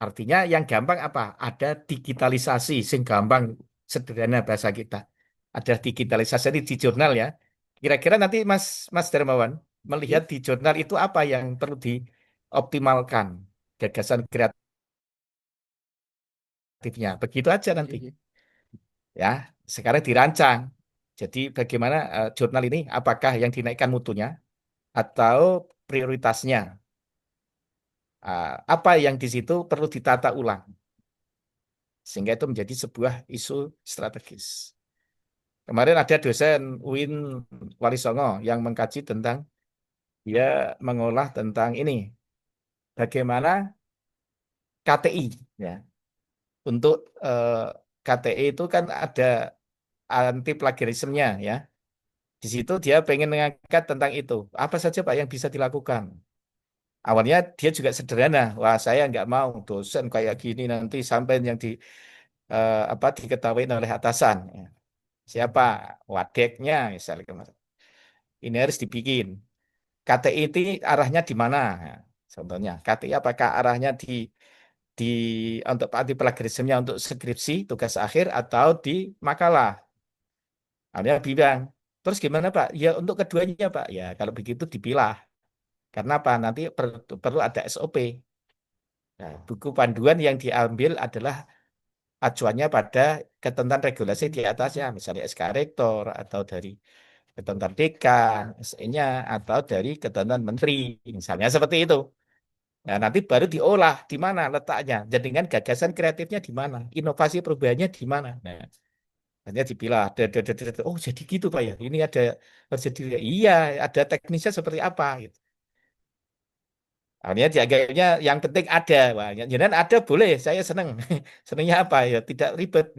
Artinya yang gampang apa? Ada digitalisasi, sing gampang, sederhana bahasa kita. Ada digitalisasi di jurnal ya. Kira-kira nanti Mas Dermawan melihat di jurnal itu apa yang perlu dioptimalkan, gagasan kreatifnya. Begitu aja nanti. Nggih. Ya, sekarang dirancang. Jadi bagaimana jurnal ini apakah yang dinaikkan mutunya atau prioritasnya? Apa yang di situ perlu ditata ulang sehingga itu menjadi sebuah isu strategis. Kemarin ada dosen UIN Wali Songo yang mengkaji tentang dia mengolah tentang ini bagaimana KTI ya. Untuk KTI itu kan ada anti plagiarismenya ya. Di situ dia pengen mengangkat tentang itu. Apa saja Pak yang bisa dilakukan? Awalnya dia juga sederhana. Wah, saya nggak mau dosen kayak gini nanti sampai yang apa diketahui oleh atasan. Ya. Siapa? Wadeknya misalnya kemarin. Ini harus dibikin. KTI itu arahnya di mana? Ya, contohnya, KTI apakah arahnya di untuk anti plagiarismenya untuk skripsi, tugas akhir atau di makalah? Dia bilang, terus gimana Pak? Ya untuk keduanya Pak. Ya kalau begitu dipilah. Karena apa? Nanti perlu ada SOP. Nah, buku panduan yang diambil adalah acuannya pada ketentuan regulasi di atasnya, misalnya SK Rektor atau dari ketentuan dekan, SE-nya atau dari ketentuan menteri, misalnya seperti itu. Nah, nanti baru diolah di mana letaknya, jadi dengan gagasan kreatifnya di mana, inovasi perubahannya di mana. Nah, hanya dipilah, oh jadi gitu Pak ya, ini ada harus jadi, iya ada teknisnya seperti apa gitu. Akhirnya dianggapnya yang penting ada. Wah, jangan ada boleh, saya seneng. Senengnya apa ya? Tidak ribet.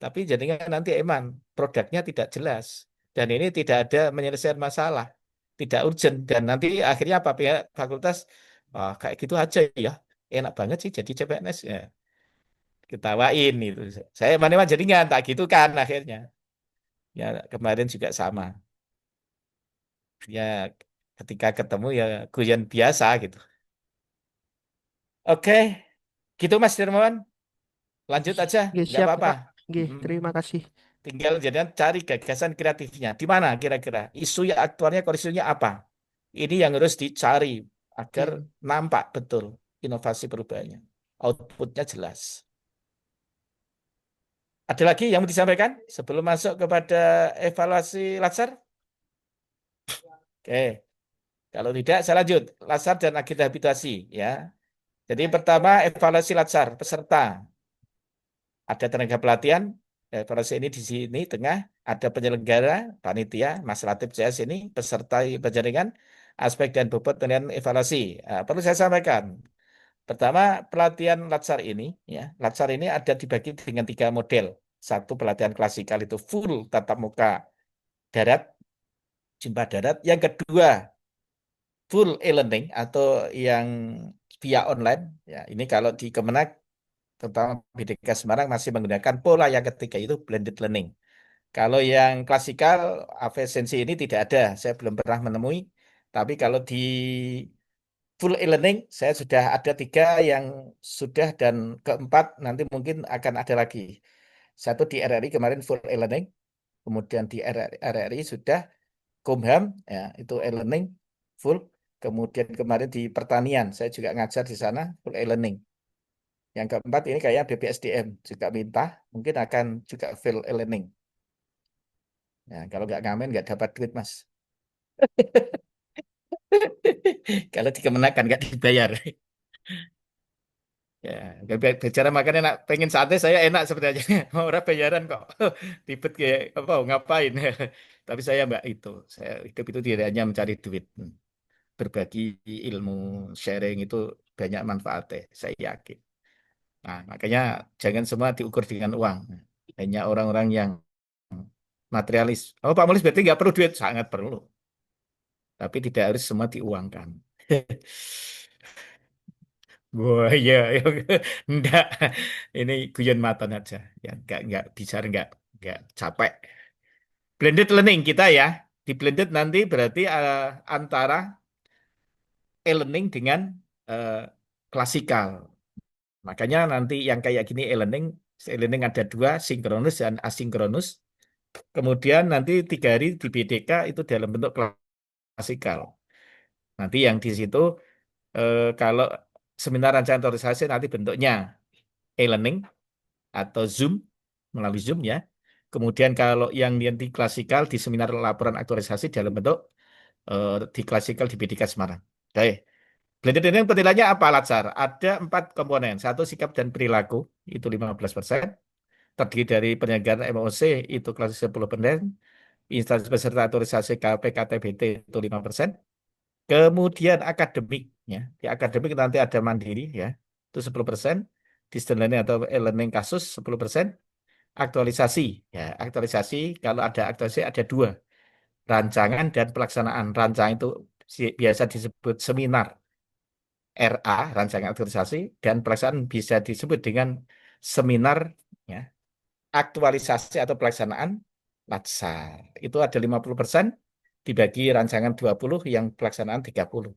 Tapi jadinya nanti emang produknya tidak jelas. Dan ini tidak ada menyelesaikan masalah. Tidak urgent. Dan nanti akhirnya apa? Pihak fakultas, wah kayak gitu aja ya. Enak banget sih jadi CPNS. Ya, ketawain itu. Saya mana jadinya tak gitu kan akhirnya. Ya kemarin juga sama. Ya ketika ketemu ya guyon biasa gitu. Oke, gitu Mas Dirmawan. Lanjut aja, Nggih, nggak siap apa-apa. Pak. Nggih, Mm-mm. terima kasih. Tinggal jadinya cari gagasan kreatifnya. Di mana kira-kira? Isu yang aktualnya, isunya apa? Ini yang harus dicari agar Nggih. nampak betul inovasi perubahannya. Outputnya jelas. Ada lagi yang mau disampaikan sebelum masuk kepada evaluasi Latsar? Oke, kalau tidak saya lanjut. Latsar dan agenda habitasi ya. Jadi pertama evaluasi Latsar peserta. Ada tenaga pelatihan, evaluasi ini di sini tengah, ada penyelenggara, panitia, Mas Latif CS ini, peserta penjaringan, aspek dan bobot penilaian evaluasi. Perlu saya sampaikan, pertama pelatihan Latsar ini, ya, Latsar ini ada dibagi dengan 3 model. Satu pelatihan klasikal itu full tatap muka darat, jumpa darat. Yang kedua full e-learning atau yang via online. Ya, ini kalau di Kemenak terutama BDK Semarang masih menggunakan pola yang ketiga itu blended learning. Kalau yang klasikal, absensi ini tidak ada. Saya belum pernah menemui Tapi kalau di full e-learning, saya sudah ada 3 yang sudah dan keempat nanti mungkin akan ada lagi. Satu di RRI kemarin full e-learning, kemudian di RRI sudah Kumham, ya itu e-learning full. Kemudian kemarin di pertanian, saya juga ngajar di sana full e-learning. Yang keempat ini kayak BPSDM juga minta, mungkin akan juga full e-learning. Nah, kalau nggak ngamen nggak dapat duit, Mas. Kalau di Kemenakan nggak dibayar. Ya, bicara makan enak, pengen sate saya enak sebenarnya. Mau orang bayaran kok. Ribet kayak apa ngapain. Tapi saya mbak itu, saya hidup itu tidak hanya mencari duit. Berbagi ilmu, sharing itu banyak manfaatnya, saya yakin. Nah, makanya jangan semua diukur dengan uang. Hanya orang-orang yang materialis. Oh, Pak Mulis berarti nggak perlu duit, sangat perlu. Tapi tidak harus semua diuangkan. Wah, iya, iya. Enggak. Ini guyon matan aja. Ya, enggak bisa, enggak capek. Blended learning kita ya. Di blended nanti berarti antara e-learning dengan eh, klasikal. Makanya nanti yang kayak gini e-learning ada 2, sinkronus dan asinkronus. Kemudian nanti 3 hari di BDK itu dalam bentuk klasikal. Nanti yang di situ kalau seminar rancangan teorisasi nanti bentuknya e-learning atau Zoom, melalui Zoom ya. Kemudian kalau yang nanti klasikal di seminar laporan aktualisasi dalam bentuk di klasikal di BDK Semarang. Oke. Blended learning penilaiannya apa, Latsar? Ada 4 komponen. Satu, sikap dan perilaku, itu 15%. Terdiri dari penyelenggaraan MOC, itu kelas 10%. Instansi peserta otorisasi KPKTBT, itu 5%. Kemudian akademik, ya. Di akademik nanti ada mandiri, ya. Itu 10%. Distance learning atau e-learning kasus, 10%. Aktualisasi, ya. Aktualisasi, kalau ada aktualisasi ada 2. Rancangan dan pelaksanaan. Rancangan itu biasa disebut seminar. RA, rancangan aktualisasi, dan pelaksanaan bisa disebut dengan seminar ya, aktualisasi atau pelaksanaan latsar. Itu ada 50%, dibagi rancangan 20, yang pelaksanaan 30.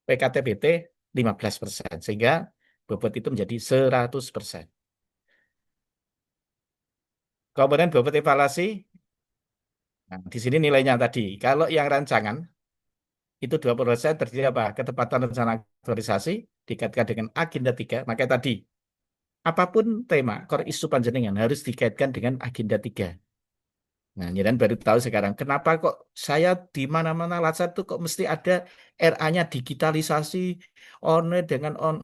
PKTBT 15%, sehingga bobot itu menjadi 100%. Komponen bobot evaluasi, nah, di sini nilainya tadi. Kalau yang rancangan, itu 20% terdiri apa? Ketepatan rencana aktualisasi, dikaitkan dengan agenda 3, maka tadi apapun tema, core isu panjenengan harus dikaitkan dengan agenda 3. Nah, Nyiran baru tahu sekarang, kenapa kok saya di mana-mana Latsar tuh kok mesti ada RA-nya digitalisasi, on dengan on.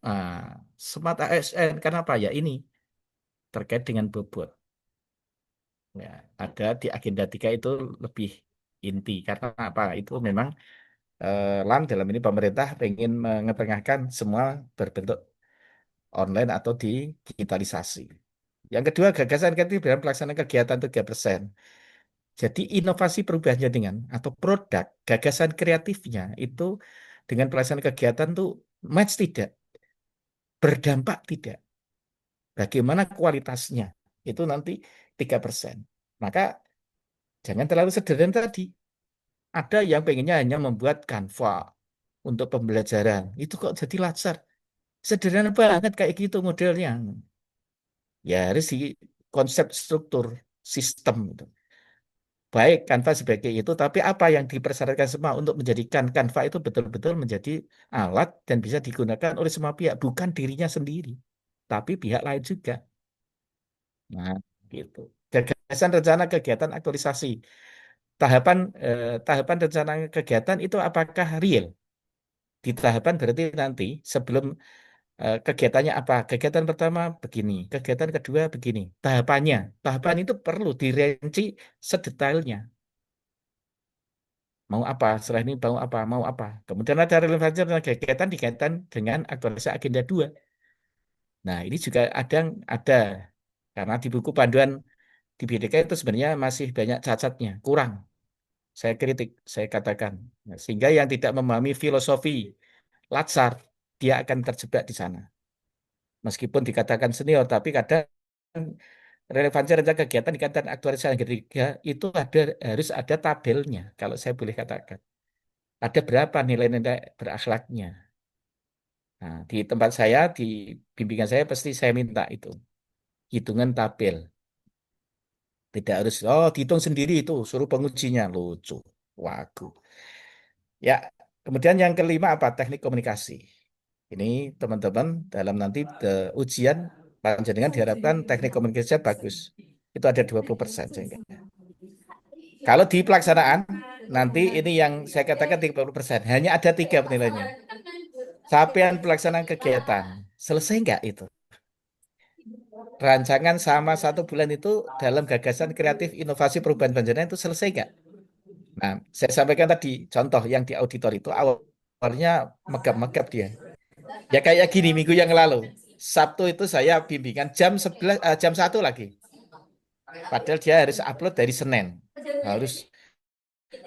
Smart ASN, kenapa ya ini? Terkait dengan bobot. Ya, ada di agenda 3 itu lebih inti. Karena apa? Itu memang LAN dalam ini pemerintah ingin mengetengahkan semua berbentuk online atau digitalisasi. Yang kedua, gagasan kreatif dalam pelaksanaan kegiatan 3%. Jadi inovasi perubahannya dengan atau produk, gagasan kreatifnya itu dengan pelaksanaan kegiatan tuh match tidak, berdampak tidak. Bagaimana kualitasnya? Itu nanti 3%. Maka jangan terlalu sederhana tadi. Ada yang pengennya hanya membuat Canva untuk pembelajaran. Itu kok jadi latsar. Sederhana banget kayak gitu modelnya. Ya harus di konsep struktur sistem itu. Baik Canva sebagai itu, tapi apa yang dipersyaratkan semua untuk menjadikan Canva itu betul-betul menjadi alat dan bisa digunakan oleh semua pihak, bukan dirinya sendiri, tapi pihak lain juga. Nah, gitu. Gagasan rencana kegiatan aktualisasi. Tahapan rencana kegiatan itu apakah real? Di tahapan berarti nanti sebelum kegiatannya apa? Kegiatan pertama begini, kegiatan kedua begini. Tahapan itu perlu dirinci sedetailnya. Mau apa? Setelah ini mau apa? Kemudian ada relevansi dengan kegiatan dikaitkan dengan aktualisasi agenda 2. Nah, ini juga ada karena di buku panduan di BDK itu sebenarnya masih banyak cacatnya, kurang. Saya kritik, saya katakan. Nah, sehingga yang tidak memahami filosofi Latsar, dia akan terjebak di sana. Meskipun dikatakan senior, tapi kadang relevansi rencana kegiatan dikatakan aktualisasi agenda 3 itu harus ada tabelnya, kalau saya boleh katakan. ada berapa nilai-nilai berakhlaknya. Nah, di tempat saya, di bimbingan saya pasti saya minta itu. Hitungan tabel. Tidak harus, oh dihitung sendiri itu, suruh pengujinya. Lucu. Wagu. Ya, kemudian yang kelima apa? Teknik komunikasi. Ini teman-teman dalam nanti ujian panjenengan diharapkan teknik komunikasinya bagus. Itu ada 20% sehingga. Kalau di pelaksanaan, nanti ini yang saya katakan 30%. Hanya ada 3 penilaiannya. Capaian pelaksanaan kegiatan. Selesai nggak itu? Rancangan sama 1 bulan itu dalam gagasan kreatif inovasi perubahan panjenengan itu selesai nggak? Nah, saya sampaikan tadi, contoh yang di auditor itu awalnya megap-megap dia. Ya kayak gini minggu yang lalu. Sabtu itu saya bimbingan jam 1 lagi. Padahal dia harus upload dari Senin. Harus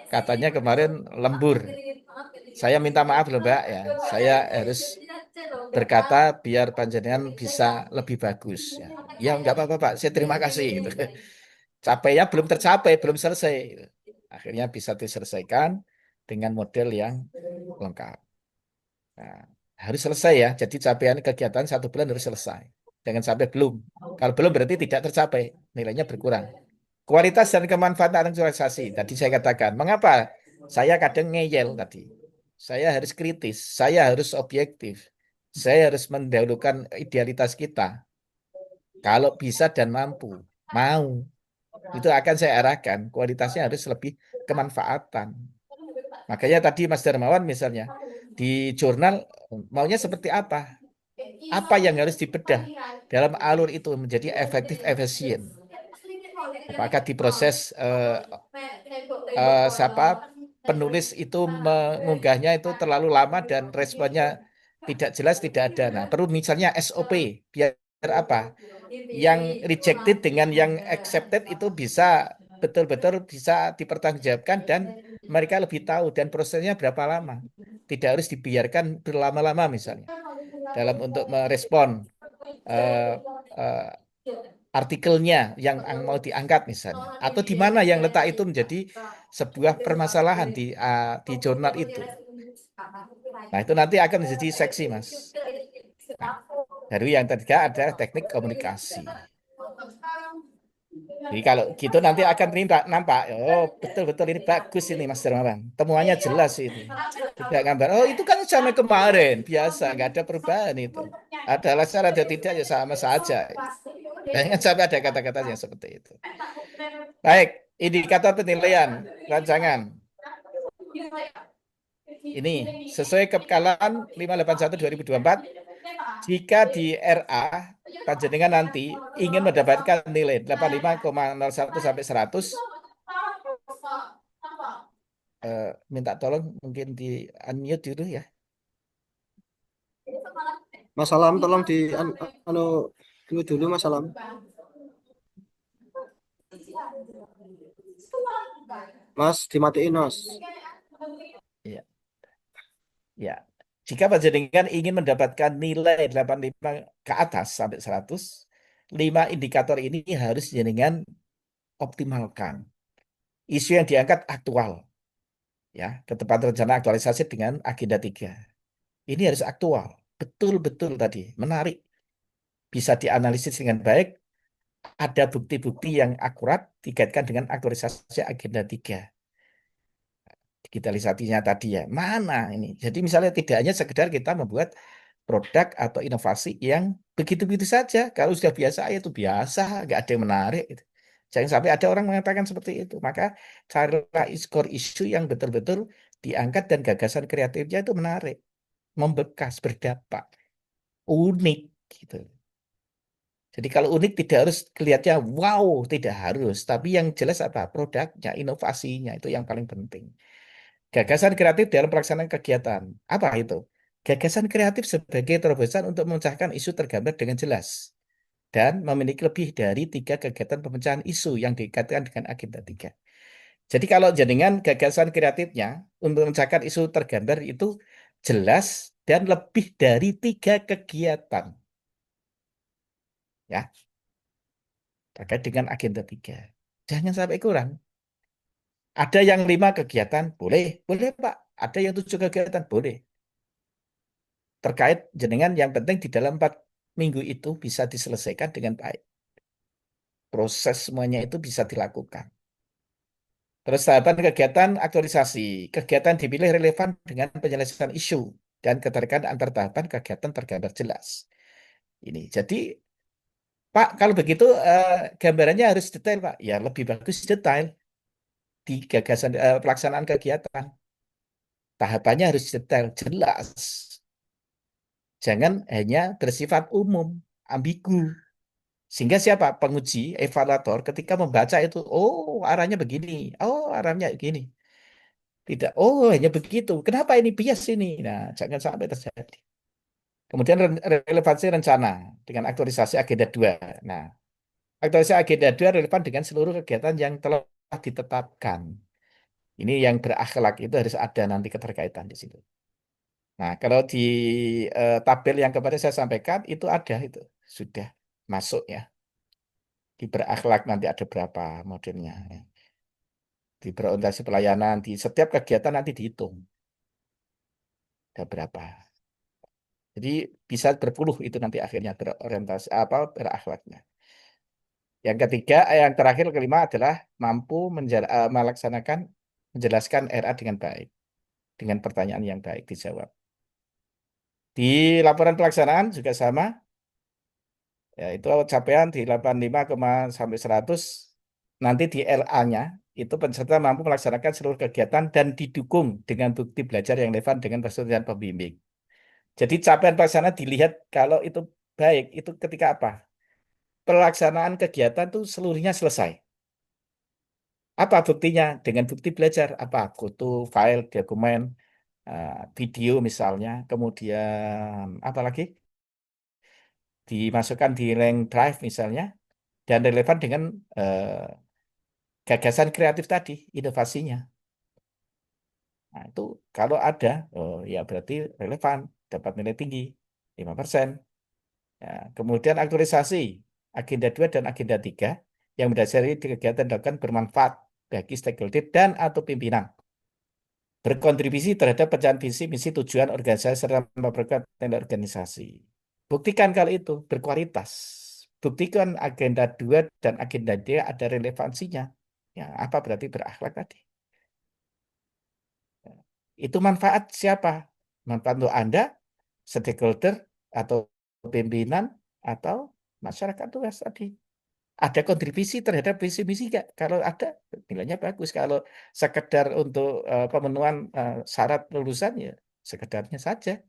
katanya kemarin lembur. Saya minta maaf loh Mbak ya. Saya harus berkata biar panjenengan bisa lebih bagus ya. Ya nggak apa-apa Pak, saya terima kasih gitu. Capainya belum tercapai, belum selesai. Akhirnya bisa diselesaikan dengan model yang lengkap. Nah, harus selesai ya. Jadi capaian kegiatan 1 bulan harus selesai. Jangan sampai belum. Kalau belum berarti tidak tercapai, nilainya berkurang. Kualitas dan kemanfaatan aktualisasi. Tadi saya katakan, mengapa saya kadang ngeyel tadi. Saya harus kritis, saya harus objektif. Saya harus mendahulukan idealitas kita. Kalau bisa dan mampu, mau. Itu akan saya arahkan. Kualitasnya harus lebih kemanfaatan. Makanya tadi Mas Darmawan misalnya, di jurnal maunya seperti apa? Apa yang harus dibedah dalam alur itu menjadi efektif, efisien? Apakah diproses siapa penulis itu mengunggahnya itu terlalu lama dan responnya tidak jelas, tidak ada. Nah, perlu misalnya SOP biar apa? Yang rejected dengan yang accepted itu bisa betul-betul bisa dipertanggungjawabkan dan mereka lebih tahu dan prosesnya berapa lama. Tidak harus dibiarkan berlama-lama misalnya dalam untuk merespon eh, eh, artikelnya yang mau diangkat misalnya atau di mana yang letak itu menjadi sebuah permasalahan di jurnal itu. Nah, itu nanti akan menjadi seksi, Mas. Nah, dari yang ketiga ada teknik komunikasi. Jadi kalau gitu nanti akan nampak, oh betul-betul ini bagus ini Mas Dermawan. Temuannya jelas ini. Tidak gambar, oh itu kan sama kemarin, biasa, nggak ada perubahan itu. Ada alasan, ada tidak, ya sama saja. Jangan sampai ada kata-kata yang seperti itu. Baik, indikator penilaian rancangan. Ini sesuai kepekalan 581/2024. Jika di RA panjenengan nanti ingin mendapatkan nilai 85,01 sampai 100, minta tolong mungkin di unmute dulu ya. Mas Alam tolong di ini dulu Mas Alam. Mas dimatiin Mas. Ya. Ya. Jika panjenengan ingin mendapatkan nilai 85 ke atas sampai 100, 5 indikator ini harus jenengan optimalkan. Isu yang diangkat aktual. Ya, ketepatan rencana aktualisasi dengan agenda 3. Ini harus aktual. Betul-betul tadi, menarik. Bisa dianalisis dengan baik, ada bukti-bukti yang akurat dikaitkan dengan aktualisasi agenda 3. Digitalisasinya tadi ya, mana ini? Jadi misalnya tidak hanya sekedar kita membuat produk atau inovasi yang begitu-begitu saja. Kalau sudah biasa, ya itu biasa, nggak ada yang menarik. Gitu. Jangan sampai ada orang mengatakan seperti itu. Maka carilah core isu yang betul-betul diangkat dan gagasan kreatifnya itu menarik, membekas, berdampak, unik gitu. Jadi kalau unik tidak harus kelihatannya wow, tidak harus. Tapi yang jelas apa? Produknya, inovasinya itu yang paling penting. Gagasan kreatif dalam pelaksanaan kegiatan. Apa itu? Gagasan kreatif sebagai terobosan untuk memecahkan isu tergambar dengan jelas. Dan memiliki lebih dari 3 kegiatan pemecahan isu yang dikaitkan dengan agenda 3. Jadi kalau jaringan gagasan kreatifnya untuk memecahkan isu tergambar itu jelas dan lebih dari 3 kegiatan. Ya, terkait dengan agenda 3. Jangan sampai kurang. Ada yang 5 kegiatan, boleh, boleh Pak. Ada yang 7 kegiatan, boleh. Terkait jenengan yang penting di dalam 4 minggu itu bisa diselesaikan dengan baik. Proses semuanya itu bisa dilakukan. Terus tahapan kegiatan aktualisasi. Kegiatan dipilih relevan dengan penyelesaian isu dan keterkaitan antar tahapan kegiatan tergambar jelas. Ini. Jadi, Pak, kalau begitu gambarannya harus detail, Pak. Ya, lebih bagus detail di gagasan pelaksanaan kegiatan. Tahapannya harus detail, jelas. Jangan hanya bersifat umum, ambigu. Sehingga siapa? Penguji, evaluator ketika membaca itu, oh arahnya begini, oh arahnya begini. Tidak, oh hanya begitu. Kenapa ini bias ini? Nah, jangan sampai terjadi. Kemudian relevansi rencana dengan aktualisasi agenda 2. Nah, aktualisasi agenda 2 relevan dengan seluruh kegiatan yang telah ditetapkan. Ini yang berakhlak itu harus ada nanti keterkaitan di situ. Nah, kalau di tabel yang kemarin saya sampaikan itu ada itu sudah masuk ya. Di berakhlak nanti ada berapa modelnya. Ya. Di berorientasi pelayanan di setiap kegiatan nanti dihitung ada berapa. Jadi bisa berpuluh itu nanti akhirnya berorientasi apa berakhlaknya. Yang ketiga, yang terakhir kelima adalah mampu melaksanakan menjelaskan RA dengan baik, dengan pertanyaan yang baik dijawab. Di laporan pelaksanaan juga sama, ya itu capaian di 85, sampai 100. Nanti di LA-nya itu peserta mampu melaksanakan seluruh kegiatan dan didukung dengan bukti belajar yang relevan dengan persetujuan pembimbing. Jadi capaian pelaksanaan dilihat kalau itu baik, itu ketika apa? Pelaksanaan kegiatan itu seluruhnya selesai. Apa buktinya? Dengan bukti belajar. Apa? Foto, file, dokumen, video misalnya. Kemudian apa lagi? Dimasukkan di link drive misalnya. Dan relevan dengan gagasan kreatif tadi, inovasinya. Nah, itu kalau ada, oh, ya berarti relevan, dapat nilai tinggi, 5%. Ya, kemudian aktualisasi, agenda 2 dan agenda 3 yang mendasari kegiatan dilakukan bermanfaat bagi stakeholder dan atau pimpinan. Berkontribusi terhadap pencapaian visi, misi, tujuan organisasi, serta memperkuat nilai organisasi. Buktikan kalau itu berkualitas. Buktikan agenda 2 dan agenda 3 ada relevansinya. Ya, apa berarti berakhlak tadi? Itu manfaat siapa? Manfaat untuk Anda, stakeholder, atau pimpinan, atau masyarakat luas tadi. Ada kontribusi terhadap visi misi nggak? Kalau ada, nilainya bagus. Kalau sekedar untuk pemenuhan syarat lulusan, ya sekedarnya saja.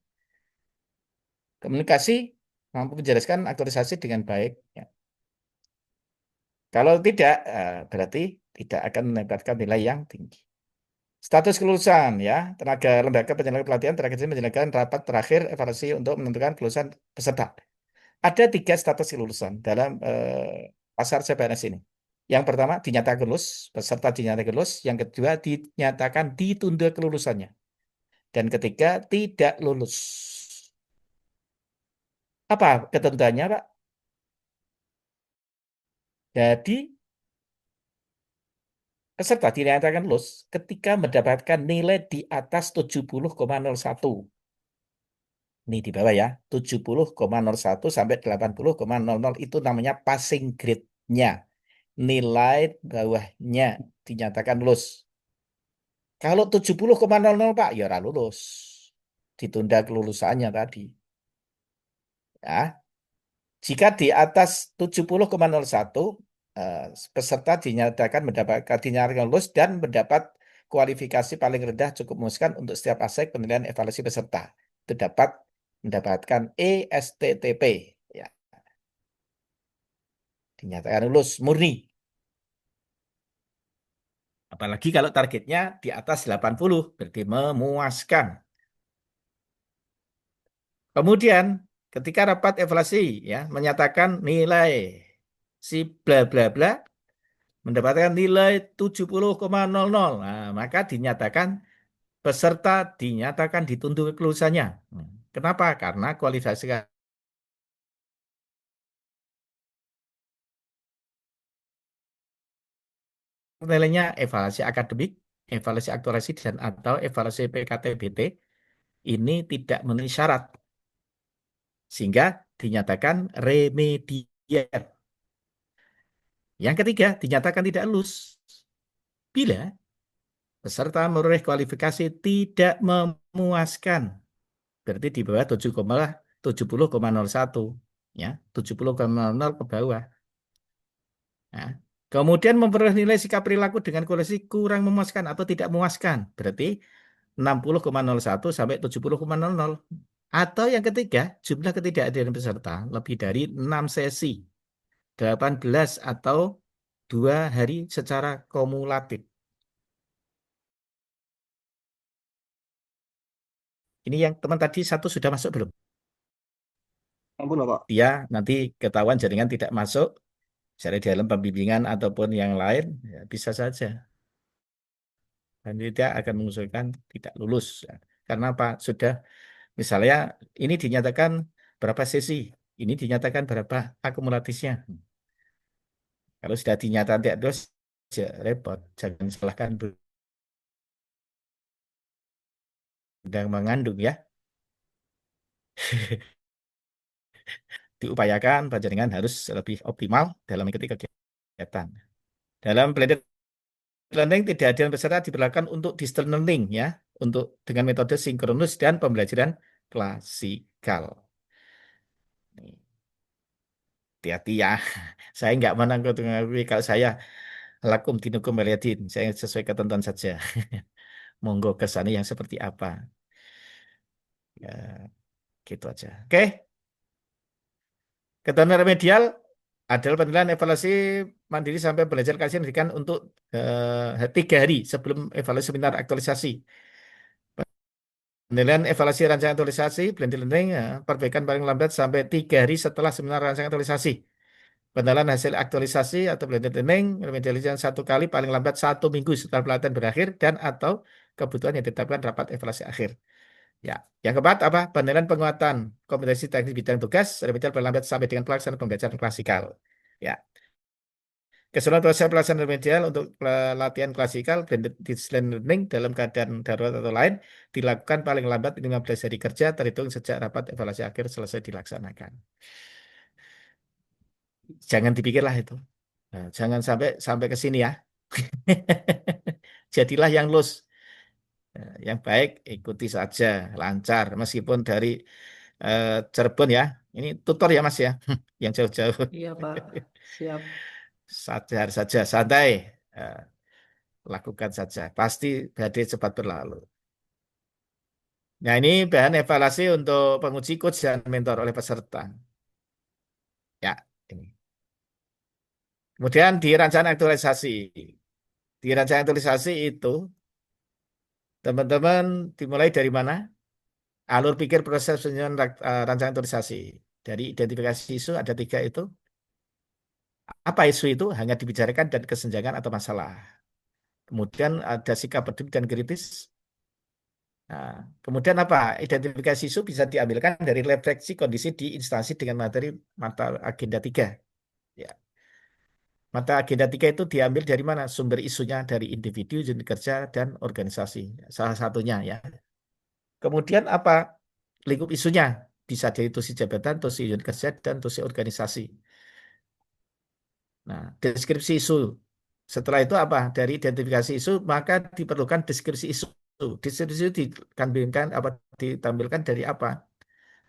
Komunikasi, mampu menjelaskan aktualisasi dengan baik. Ya. Kalau tidak, berarti tidak akan mendapatkan nilai yang tinggi. Status kelulusan ya, tenaga lembaga penyelenggara pelatihan terakhir menyelenggarakan rapat terakhir evaluasi untuk menentukan kelulusan peserta. Ada 3 status kelulusan dalam pasar CPNS ini. Yang pertama dinyatakan lulus, peserta dinyatakan lulus. Yang kedua dinyatakan ditunda kelulusannya. Dan ketiga tidak lulus. Apa ketentuannya, Pak? Jadi peserta dinyatakan lulus ketika mendapatkan nilai di atas 70,01. Ini di bawah ya, 70,01 sampai 80,00 itu namanya passing grade-nya. Nilai bawahnya dinyatakan lulus. Kalau 70,00 Pak, ya ora lulus. Ditunda kelulusannya tadi. Ya. Jika di atas 70,01 peserta dinyatakan lulus dan mendapat kualifikasi paling rendah cukup memuaskan untuk setiap aspek penilaian evaluasi peserta. Itu dapat mendapatkan ESTTP. Ya. Dinyatakan lulus murni. Apalagi kalau targetnya di atas 80, berarti memuaskan. Kemudian ketika rapat evaluasi ya menyatakan nilai si bla bla bla mendapatkan nilai 70,00. Nah, maka dinyatakan peserta dinyatakan ditunda kelulusannya. Kenapa? Karena kualifikasi nilainya evaluasi akademik, evaluasi aktualisasi, dan atau evaluasi PKTBT ini tidak memenuhi syarat sehingga dinyatakan remedial. Yang ketiga, dinyatakan tidak lulus bila peserta meroleh kualifikasi tidak memuaskan, berarti di bawah 70,01 ya, 70,00 ke bawah. Nah, kemudian memperoleh nilai sikap perilaku dengan koreksi kurang memuaskan atau tidak memuaskan, berarti 60,01 sampai 70,00. Atau yang ketiga, jumlah ketidakhadiran peserta lebih dari 6 sesi, 18 atau 2 hari secara kumulatif. Ini yang teman tadi satu sudah masuk belum? Ampun, Pak. Dia nanti ketahuan jaringan tidak masuk, misalnya di dalam pembimbingan ataupun yang lain, ya bisa saja. Dan dia akan mengusulkan tidak lulus. Karena apa? Sudah, misalnya ini dinyatakan berapa sesi, ini dinyatakan berapa akumulatifnya. Kalau sudah dinyatakan tidak lulus, ya repot. Jangan salahkan yang mengandung ya. Diupayakan jaringan harus lebih optimal dalam mengikuti kegiatan. Dalam blended learning tidak ada peserta diperlakukan untuk distance learning ya, untuk dengan metode sinkronus dan pembelajaran klasikal. Hati-hati ya, saya nggak menanggapi kalau saya lakum dinukum waliyadin, saya sesuai ketentuan saja. Monggo kesannya yang seperti apa. Ya, gitu aja. Oke. Ketentuan remedial adalah penilaian evaluasi mandiri sampai belajar kajian diberikan untuk 3 hari sebelum evaluasi seminar aktualisasi. Penilaian evaluasi rancangan aktualisasi, blended learning, perbaikan paling lambat sampai 3 hari setelah seminar rancangan aktualisasi. Penilaian hasil aktualisasi atau blended learning, remedialisasi 1 kali paling lambat 1 minggu setelah pelatihan berakhir dan atau kebutuhan yang ditetapkan rapat evaluasi akhir. Ya, yang keempat apa? Penilaian penguatan kompetensi teknis bidang tugas, remedial paling lambat sampai dengan pelaksanaan pembelajaran klasikal. Ya, keseluruhan proses pelaksanaan remedial untuk latihan klasikal, blended distance learning dalam keadaan darurat atau lain dilakukan paling lambat 15 hari kerja terhitung sejak rapat evaluasi akhir selesai dilaksanakan. Jangan dipikirlah itu. Nah, jangan sampai ke sini ya. Jadilah yang lulus. Yang baik ikuti saja lancar meskipun dari Cirebon ya. Ini tutor ya Mas ya. Yang jauh-jauh. Iya, Pak. Siap. Sadar saja, santai. Eh, Lakukan saja. Pasti badai cepat berlalu. Nah, ini bahan evaluasi untuk penguji coach dan mentor oleh peserta. Ya, ini. Kemudian di rancangan aktualisasi. Di rancangan aktualisasi itu, teman-teman dimulai dari mana? Alur pikir proses penyusunan rancangan aktualisasi. Dari identifikasi isu ada 3 itu. Apa isu itu? Hanya dibicarakan dan kesenjangan atau masalah. Kemudian ada sikap peduli dan kritis. Nah, kemudian apa? Identifikasi isu bisa diambilkan dari refleksi kondisi di instansi dengan materi mata agenda 3. Ya. Mata agenda 3 itu diambil dari mana? Sumber isunya dari individu, unit kerja, dan organisasi. Salah satunya ya. Kemudian apa? Lingkup isunya. Bisa dari tusi jabatan, tusi unit kerja, dan tusi organisasi. Nah, deskripsi isu. Setelah itu apa? Dari identifikasi isu, maka diperlukan deskripsi isu. Deskripsi isu ditampilkan dari apa?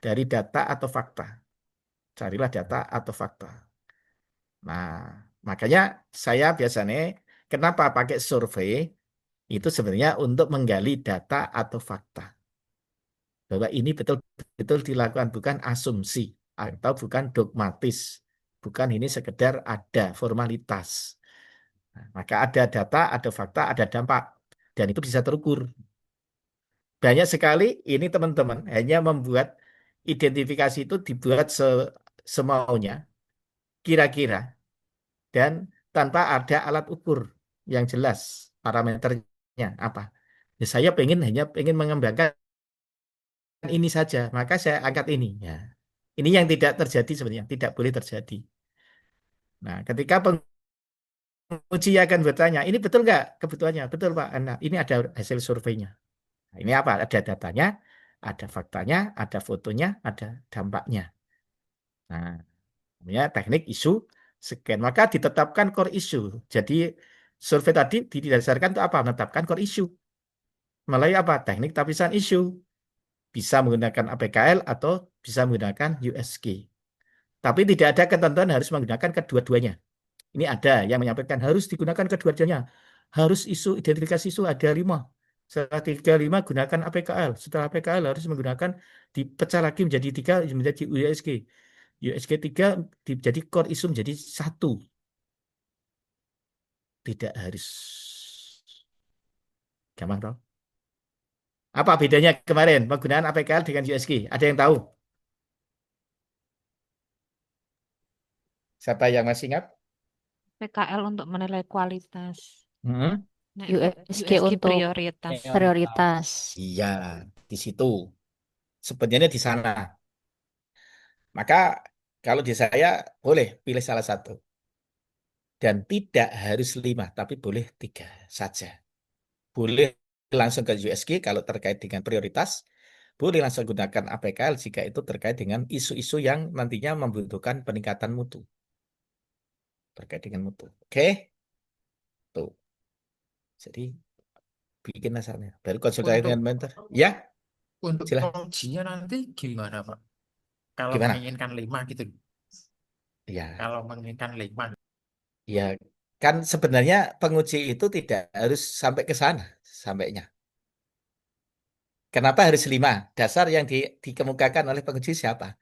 Dari data atau fakta. Carilah data atau fakta. Nah, makanya saya biasanya kenapa pakai survei itu sebenarnya untuk menggali data atau fakta. Bahwa ini betul-betul dilakukan, bukan asumsi atau bukan dogmatis. Bukan ini sekedar ada formalitas. Nah, maka ada data, ada fakta, ada dampak. Dan itu bisa terukur. Banyak sekali ini teman-teman hanya membuat identifikasi itu dibuat semaunya, kira-kira. Dan tanpa ada alat ukur yang jelas parameternya apa. Ya, saya hanya pengen mengembangkan ini saja, maka saya angkat ini. Ya. Ini yang tidak terjadi sebenarnya, tidak boleh terjadi. Nah, ketika penguji akan bertanya, ini betul nggak kebutuhannya? Betul Pak. Nah, ini ada hasil surveinya. Nah, ini apa? Ada datanya, ada faktanya, ada fotonya, ada dampaknya. Nah, namanya teknik isu scan. Maka ditetapkan core issue. Jadi survei tadi didasarkan untuk apa? Menetapkan core issue. Melalui apa? Teknik tapisan isu. Bisa menggunakan APKL atau bisa menggunakan USG. Tapi tidak ada ketentuan harus menggunakan kedua-duanya. Ini ada yang menyampaikan harus digunakan kedua-duanya. Harus isu, identifikasi isu ada 5. Setelah 35 gunakan APKL. Setelah APKL harus menggunakan dipecah lagi menjadi 3 menjadi USG. USG 3 jadi core isu menjadi 1. Tidak harus. Gampang dong. Apa bedanya kemarin penggunaan APKL dengan USG? Ada yang tahu? Siapa yang masih ingat? PKL untuk menilai kualitas. Hmm? Nah, USG USG untuk prioritas. prioritas. Iya, di situ. Sebenarnya di sana. Maka kalau di saya boleh pilih salah satu. Dan tidak harus 5, tapi boleh 3 saja. Boleh langsung ke USG kalau terkait dengan prioritas. Boleh langsung gunakan APKL jika itu terkait dengan isu-isu yang nantinya membutuhkan peningkatan mutu. Terkait dengan mutu. Oke? Tuh. Jadi bikin dasarnya. Baru konsultasi Untuk dengan mentor. Ya, untuk silahkan. pengujinya nanti gimana, Pak? Kalau Gimana? menginginkan 5 gitu. Ya, Kalau menginginkan 5. ya, kan sebenarnya penguji itu tidak harus sampai ke sana sampainya. Kenapa harus 5? Dasar yang dikemukakan oleh penguji siapa?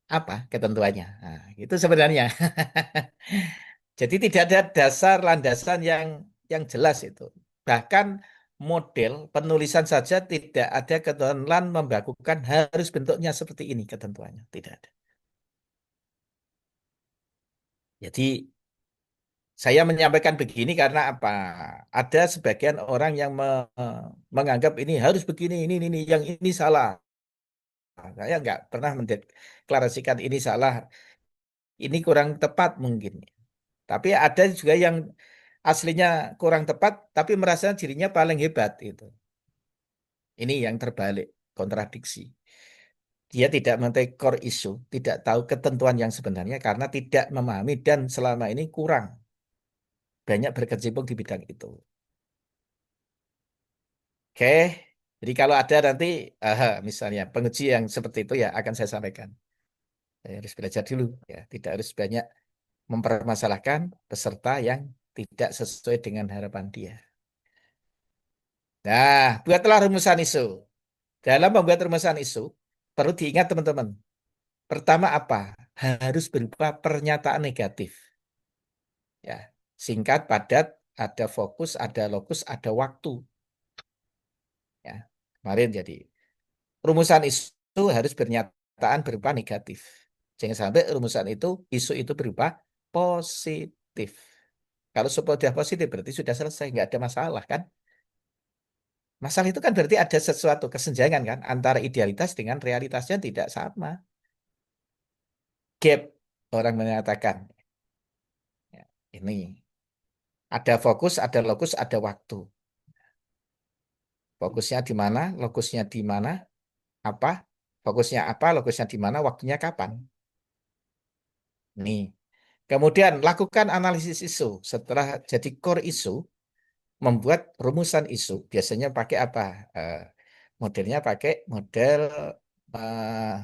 Apa ketentuannya? Nah, itu sebenarnya. Jadi tidak ada dasar landasan yang jelas itu. Bahkan model penulisan saja tidak ada ketentuan membakukan harus bentuknya seperti ini ketentuannya. Tidak ada. Jadi saya menyampaikan begini karena apa? Ada sebagian orang yang menganggap ini harus begini, ini, yang ini salah. Saya nggak pernah mendeklarasikan ini salah, ini kurang tepat mungkin. Tapi ada juga yang aslinya kurang tepat, tapi merasa dirinya paling hebat itu. Ini yang terbalik, kontradiksi. Dia tidak mengetahui core issue, tidak tahu ketentuan yang sebenarnya karena tidak memahami dan selama ini kurang banyak berkecimpung di bidang itu. Oke, jadi kalau ada nanti, misalnya penguji yang seperti itu ya akan saya sampaikan. Saya harus belajar dulu, ya, tidak harus banyak mempermasalahkan peserta yang tidak sesuai dengan harapan dia. Nah, buatlah rumusan isu. Dalam membuat rumusan isu, perlu diingat teman-teman. Pertama apa? Harus berupa pernyataan negatif. Ya, singkat, padat, ada fokus, ada lokus, ada waktu. Ya, kemarin jadi rumusan isu harus pernyataan berupa negatif. Jangan sampai rumusan isu itu berupa positif. Kalau sudah positif berarti sudah selesai, nggak ada masalah kan? Masalah itu kan berarti ada sesuatu kesenjangan kan antara idealitas dengan realitasnya tidak sama. Gap orang mengatakan. Ya, ini ada fokus, ada lokus, ada waktu. Fokusnya di mana, lokusnya di mana, apa, fokusnya apa, lokusnya di mana, waktunya kapan. Nih. Kemudian lakukan analisis isu. Setelah jadi core isu, membuat rumusan isu. Biasanya pakai apa? Eh, Modelnya pakai model eh,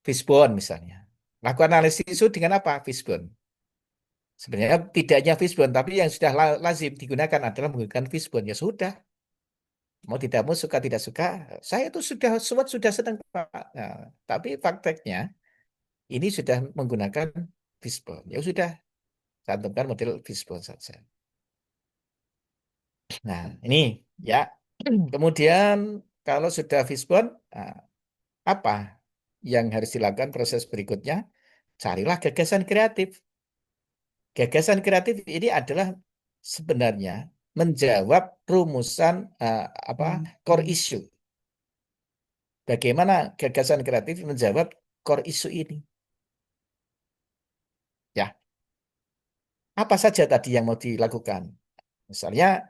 Fishbone misalnya. Lakukan analisis isu dengan apa? Fishbone. Sebenarnya tidak hanya Fishbone, tapi yang sudah lazim digunakan adalah menggunakan Fishbone. Ya sudah, mau tidak mau suka tidak suka, saya itu sudah sudah senang Pak. Nah, tapi prakteknya ini sudah menggunakan Fishbone. Ya sudah, cantumkan model Fishbone saja. Nah, ini ya. Kemudian kalau sudah Fishbone, nah, apa yang harus dilakukan proses berikutnya? Carilah gagasan kreatif. Gagasan kreatif ini adalah sebenarnya menjawab rumusan apa core issue. Bagaimana gagasan kreatif menjawab core issue ini? Ya, Apa saja tadi yang mau dilakukan? Misalnya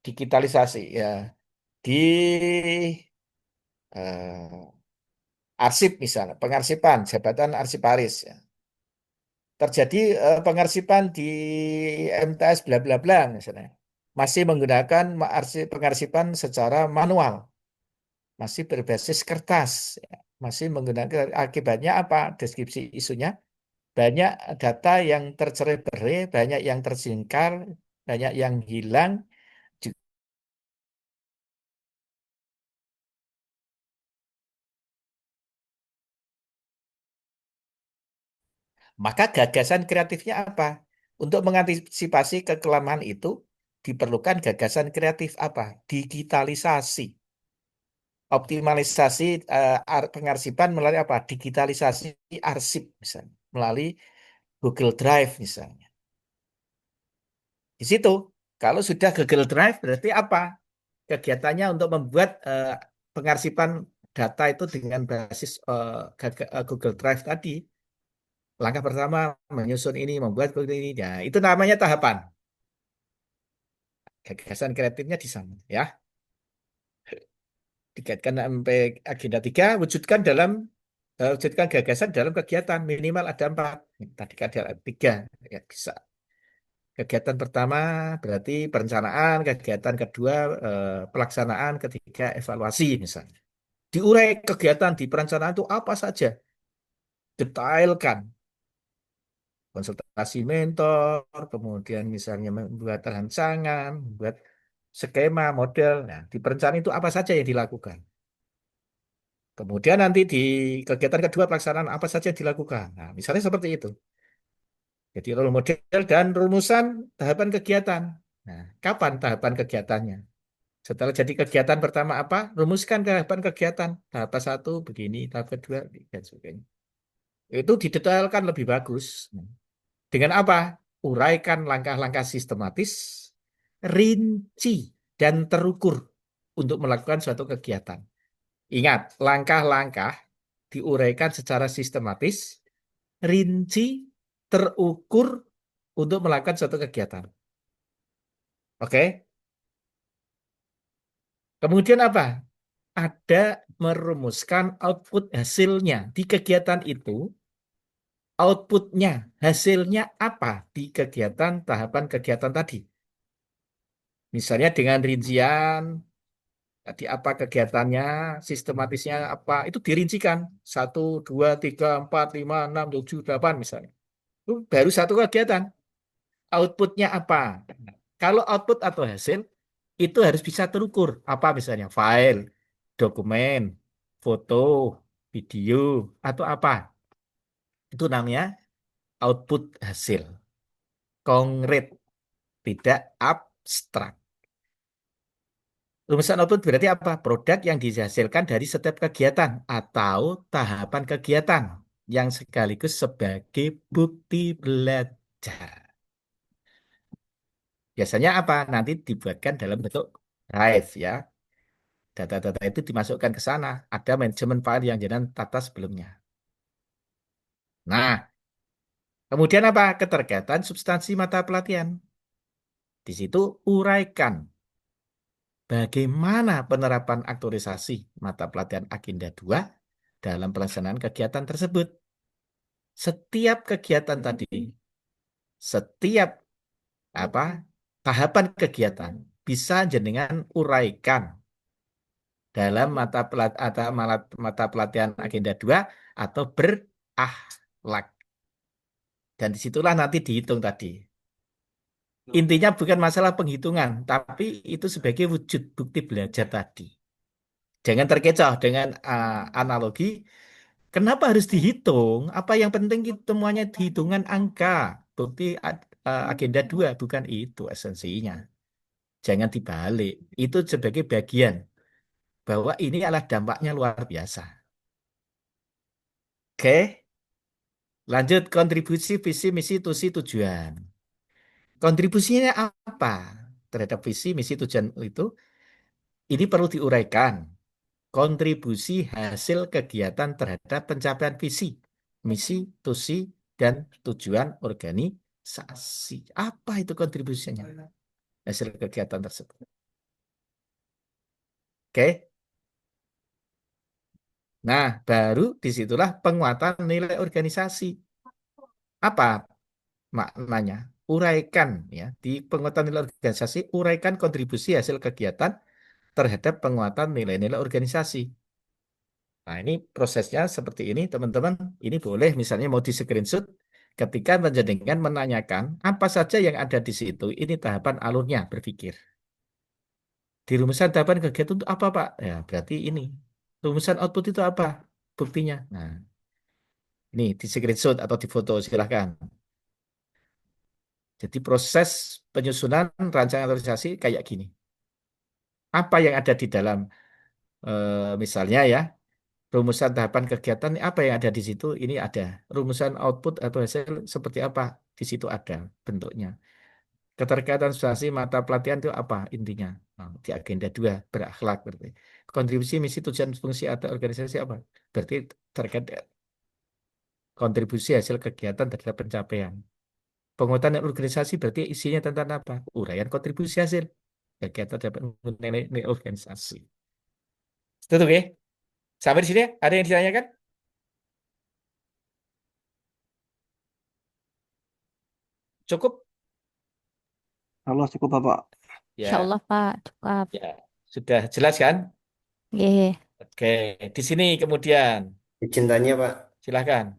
digitalisasi ya di eh, arsip misalnya, pengarsipan, jabatan arsiparis ya. Terjadi pengarsipan di MTS bla bla bla misalnya. Masih menggunakan pengarsipan secara manual, masih berbasis kertas, ya. Masih menggunakan akibatnya apa? Deskripsi isunya banyak data yang tercerai-berai, banyak yang tersingkar, banyak yang hilang. Maka gagasan kreatifnya apa? Untuk mengantisipasi kekelamaan itu diperlukan gagasan kreatif apa? Digitalisasi. Optimalisasi pengarsipan melalui apa? Digitalisasi arsip misalnya, melalui Google Drive misalnya. Di situ, kalau sudah Google Drive berarti apa? Kegiatannya untuk membuat pengarsipan data itu dengan basis Google Drive tadi. Langkah pertama menyusun ini, membuat ini. Ya, itu namanya tahapan. Gagasan kreatifnya di sana, ya. Dikaitkan sampai agenda 3, wujudkan gagasan dalam kegiatan minimal ada 4. Tadi kan ada 3, ya bisa. Kegiatan pertama berarti perencanaan, kegiatan kedua pelaksanaan, ketiga evaluasi misalnya. Diurai kegiatan di perencanaan itu apa saja, detailkan, konsultasi mentor, kemudian misalnya membuat rancangan, membuat skema, model. Nah, di perencanaan itu apa saja yang dilakukan. Kemudian nanti di kegiatan kedua pelaksanaan apa saja yang dilakukan. Nah, misalnya seperti itu. Jadi role model dan rumusan tahapan kegiatan. Nah, kapan tahapan kegiatannya? Setelah jadi kegiatan pertama apa? Rumuskan tahapan kegiatan. Tahap 1 begini, tahap kedua, dan sebagainya. Itu didetailkan lebih bagus. Dengan apa? Uraikan langkah-langkah sistematis, rinci, dan terukur untuk melakukan suatu kegiatan. Ingat, langkah-langkah diuraikan secara sistematis, rinci, terukur untuk melakukan suatu kegiatan. Oke? Kemudian apa? Ada merumuskan output hasilnya di kegiatan itu. Outputnya, hasilnya apa di kegiatan tahapan kegiatan tadi? Misalnya dengan rincian, tadi apa kegiatannya, sistematisnya apa, itu dirincikan. 1, 2, 3, 4, 5, 6, 7, 8 misalnya. Itu baru satu kegiatan. Outputnya apa? Kalau output atau hasil, itu harus bisa terukur. Apa misalnya? File, dokumen, foto, video, atau apa. Itu namanya output hasil. Konkret, tidak abstrak. Rumusan output berarti apa? Produk yang dihasilkan dari setiap kegiatan atau tahapan kegiatan yang sekaligus sebagai bukti belajar. Biasanya apa? Nanti dibuatkan dalam bentuk drive ya. Data-data itu dimasukkan ke sana. Ada manajemen file yang jangan tata sebelumnya. Nah, kemudian apa? Keterkaitan substansi mata pelatihan. Di situ uraikan bagaimana penerapan aktualisasi mata pelatihan Agenda 2 dalam pelaksanaan kegiatan tersebut. Setiap kegiatan tadi, setiap tahapan kegiatan bisa jenengan uraikan dalam mata pelatihan Agenda 2 atau berakhlak. Dan disitulah nanti dihitung tadi. Intinya bukan masalah penghitungan, tapi itu sebagai wujud bukti belajar tadi. Jangan terkecoh dengan analogi. Kenapa harus dihitung? Apa yang penting semuanya dihitungan angka. Bukti Agenda 2, bukan itu esensinya. Jangan dibalik. Itu sebagai bagian bahwa ini adalah dampaknya luar biasa. Oke, lanjut kontribusi visi misi tujuan. Kontribusinya apa terhadap visi misi tujuan itu? Ini perlu diuraikan. Kontribusi hasil kegiatan terhadap pencapaian visi, misi, tusi, dan tujuan organik organisasi. Apa itu kontribusinya hasil kegiatan tersebut? Oke. Nah, baru disitulah penguatan nilai organisasi. Apa maknanya? Uraikan ya, di penguatan nilai organisasi, uraikan kontribusi hasil kegiatan terhadap penguatan nilai-nilai organisasi. Nah, ini prosesnya seperti ini, teman-teman. Ini boleh misalnya mau di screenshot ketika menjadikan menanyakan apa saja yang ada di situ. Ini tahapan alurnya berpikir. Di rumusan tahapan kegiatan itu apa, Pak? Ya, berarti ini. Rumusan output itu apa? Buktinya. Nah, ini di screenshot atau di foto, silahkan. Jadi proses penyusunan rancangan organisasi kayak gini. Apa yang ada di dalam, misalnya ya, rumusan tahapan kegiatan apa yang ada di situ? Ini ada. Rumusan output atau hasil seperti apa? Di situ ada bentuknya. Keterkaitan substansi mata pelatihan itu apa intinya? Nah, di agenda 2 berakhlak berarti. Kontribusi misi tujuan fungsi atau organisasi apa? Berarti terkait kontribusi hasil kegiatan terhadap pencapaian. Penguatan organisasi berarti isinya tentang apa? Uraian kontribusi hasil kegiatan dapat nilai organisasi. Itu oke? Sampai di sini ada yang ditanyakan? Cukup? Allah cukup Bapak. Insya Ya, Allah Pak, cukup. ya. Sudah jelas kan? Nggih. Oke, di sini kemudian Izin tanya Pak, silahkan.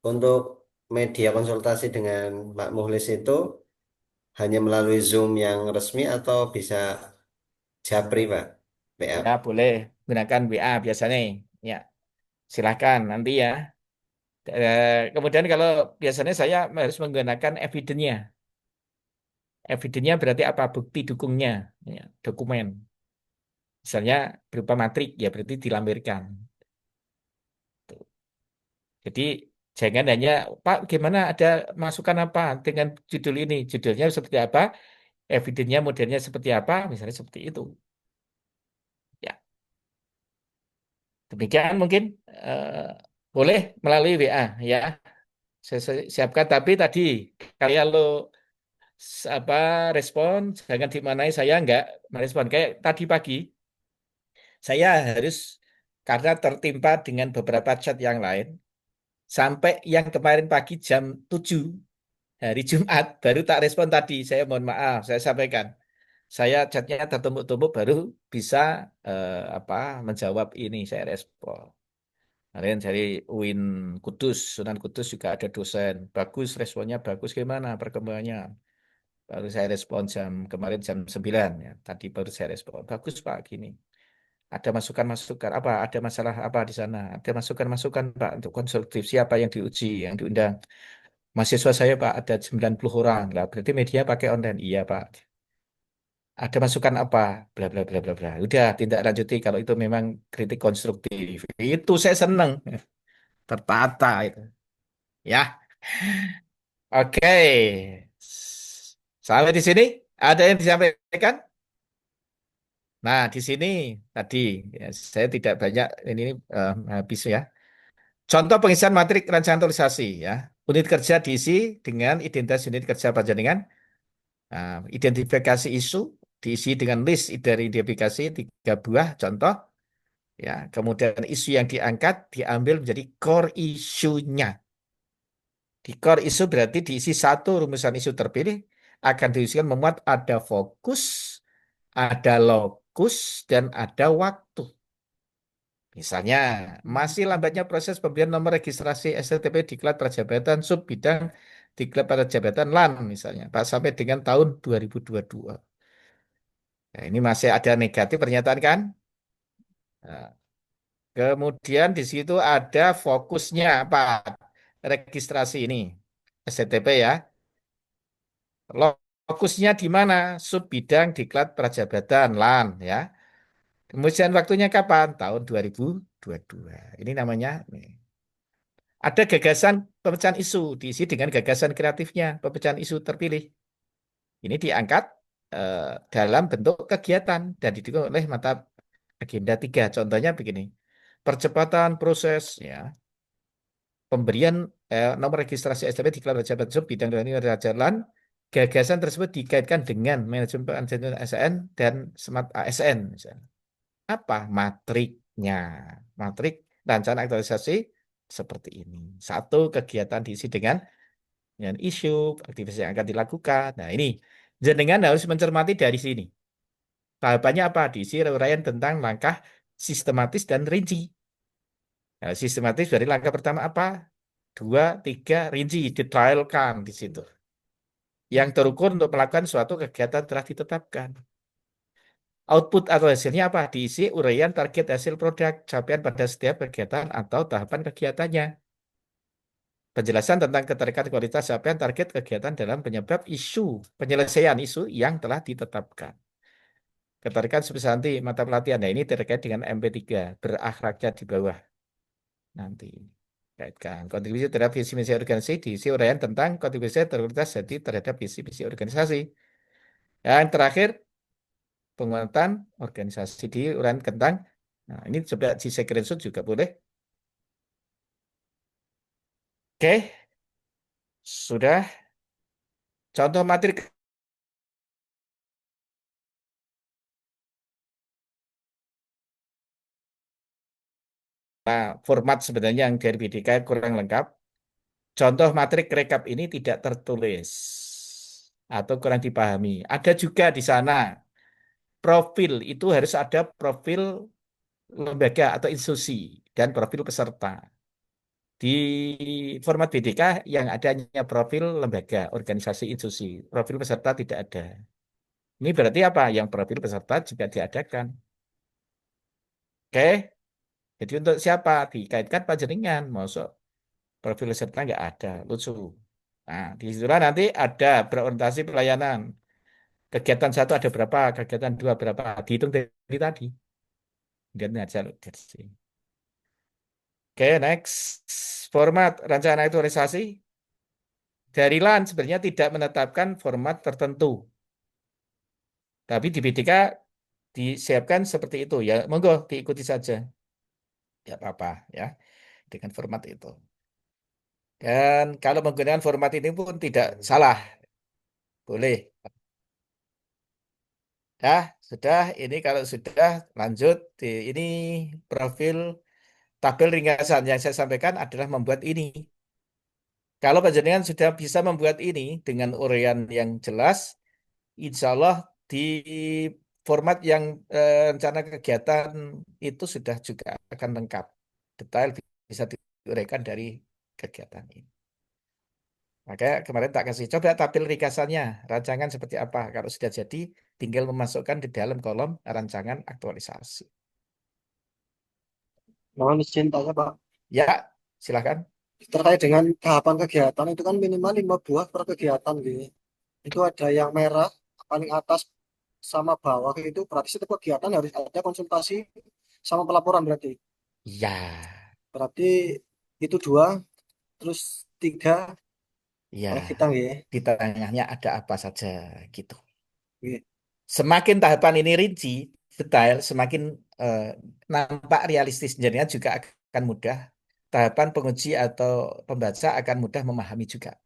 untuk media konsultasi dengan Pak Muhlis itu hanya melalui Zoom yang resmi atau bisa Japri Pak? WA. Ya, boleh gunakan WA biasanya. Ya, silahkan nanti ya. Kemudian kalau biasanya saya harus menggunakan evidence-nya. Evidence-nya berarti apa? Bukti dukungnya, ya, dokumen. Misalnya berupa matrik, ya berarti dilampirkan. Jadi jangan hanya, Pak, gimana ada masukan apa dengan judul ini? Judulnya seperti apa? Evidence-nya modelnya seperti apa? Misalnya seperti itu. Ya, demikian mungkin boleh melalui WA ya. Saya siapkan tapi tadi kalau apa respon jangan dimanai saya nggak merespon kayak tadi pagi saya harus karena tertimpa dengan beberapa chat yang lain sampai yang kemarin pagi jam 7 hari Jumat baru tak respon tadi. Saya mohon maaf, saya sampaikan. Saya chatnya tertumpuk-tumpuk baru bisa apa menjawab ini saya respon. Kalian dari UIN Kudus, Sunan Kudus juga ada dosen. Bagus, responnya bagus. Gimana perkembangannya? Baru saya respon kemarin jam 9 ya. Tadi baru saya respon. Bagus Pak, gini. Ada masukan-masukan apa? Ada masalah apa di sana? Ada masukan-masukan Pak untuk konstruktif siapa yang diuji, yang diundang. Mahasiswa saya Pak ada 90 orang. Lah berarti media pakai online. Iya Pak. Ada masukan apa? Bla bla bla bla bla. Udah tindak lanjuti kalau itu memang kritik konstruktif. Itu saya seneng. Tertata itu. Ya. Oke. Sampai di sini ada yang disampaikan? Nah, di sini tadi ya, saya tidak banyak ini habis ya. Contoh pengisian matrik rancangan tulisasi ya. Unit kerja diisi dengan identitas unit kerja panjenengan. Nah, identifikasi isu diisi dengan list dari identifikasi 3 buah contoh ya. Kemudian isu yang diangkat diambil menjadi core isunya. Di core isu berarti diisi satu rumusan isu terpilih akan diisikan memuat ada fokus, ada lokus, dan ada waktu. Misalnya, masih lambatnya proses pemberian nomor registrasi STTP diklat prajabatan sub bidang diklat prajabatan LAN misalnya, Pak sampai dengan tahun 2022. Nah, ini masih ada negatif pernyataan kan? Nah, kemudian di situ ada fokusnya Pak, registrasi ini STTP ya. Fokusnya di mana? Sub bidang diklat prajabatan LAN ya. Kemudian waktunya kapan? Tahun 2022. Ini namanya nih. Ada gagasan pemecahan isu diisi dengan gagasan kreatifnya pemecahan isu terpilih. Ini diangkat dalam bentuk kegiatan dan didukung oleh mata agenda 3. Contohnya begini. Percepatan proses ya. Pemberian nomor registrasi STP dikelola pejabat sub bidang dan jalan. Gagasan tersebut dikaitkan dengan manajemen pengajian ASN dan smart ASN. Misalnya. Apa matriknya? Matrik rancangan aktualisasi seperti ini. Satu, kegiatan diisi dengan isu, aktivitas yang akan dilakukan. Nah, ini jenengan harus mencermati dari sini. Tahapannya apa? Diisi uraian tentang langkah sistematis dan rinci. Nah, sistematis dari langkah pertama apa? 2, 3, rinci, detailkan di situ. Yang terukur untuk melakukan suatu kegiatan telah ditetapkan. Output atau hasilnya apa? Diisi uraian target hasil produk, capaian pada setiap kegiatan atau tahapan kegiatannya. Penjelasan tentang keterkaitan kualitas capaian target kegiatan dalam penyelesaian isu yang telah ditetapkan. Keterkaitan substansi mata pelatihan. Nah, ini terkait dengan MP3, berakhlaknya di bawah. Nanti kaitkan kontribusi terhadap visi misi organisasi, diisi uraian tentang kontribusi terkualitas jadi terhadap visi misi organisasi. Yang terakhir, penguatan organisasi di uraian tentang. Nah, ini coba di screenshot juga boleh. Oke, sudah. Contoh materi. Nah, format sebenarnya yang dari BDK kurang lengkap. Contoh matrik rekap ini tidak tertulis atau kurang dipahami. Ada juga di sana profil itu harus ada profil lembaga atau institusi dan profil peserta. Di format BDK yang adanya profil lembaga, organisasi, institusi, profil peserta tidak ada. Ini berarti apa? Yang profil peserta juga diadakan. Oke, jadi untuk siapa? Dikaitkan panjenengan, masuk profil peserta nggak ada, lucu. Nah, di situlah nanti ada berorientasi pelayanan. Kegiatan 1 ada berapa, kegiatan 2 berapa, dihitung dari tadi. Kemudian aja dari sini. Oke, next. Format rancangan aktualisasi. Dari LAN sebenarnya tidak menetapkan format tertentu. Tapi di BDK disiapkan seperti itu. Ya, monggo diikuti saja. Ya apa-apa ya, dengan format itu. Dan kalau menggunakan format ini pun tidak salah. Boleh. Ya, sudah. Ini kalau sudah lanjut ini profil tabel ringkasan yang saya sampaikan adalah membuat ini. Kalau panjenengan sudah bisa membuat ini dengan uraian yang jelas, insya Allah di format yang rencana kegiatan itu sudah juga akan lengkap. Detail bisa diuraikan dari kegiatan ini. Makanya kemarin tak kasih coba tabel ringkasannya, rancangan seperti apa. Kalau sudah jadi, tinggal memasukkan di dalam kolom rancangan aktualisasi. Mohon izin tanya Pak, Ya, silakan. terkait dengan tahapan kegiatan itu kan minimal 5 buah per kegiatan gitu. Itu ada yang merah paling atas sama bawah itu berarti setiap kegiatan harus ada konsultasi sama pelaporan berarti. Ya, Berarti itu 2, terus 3 ya. oleh kita ya. Di tengahnya ada apa saja gitu. Oke. Semakin tahapan ini rinci, detail, semakin nampak realistis. Jadinya juga akan mudah. Tahapan penguji atau pembaca akan mudah memahami juga.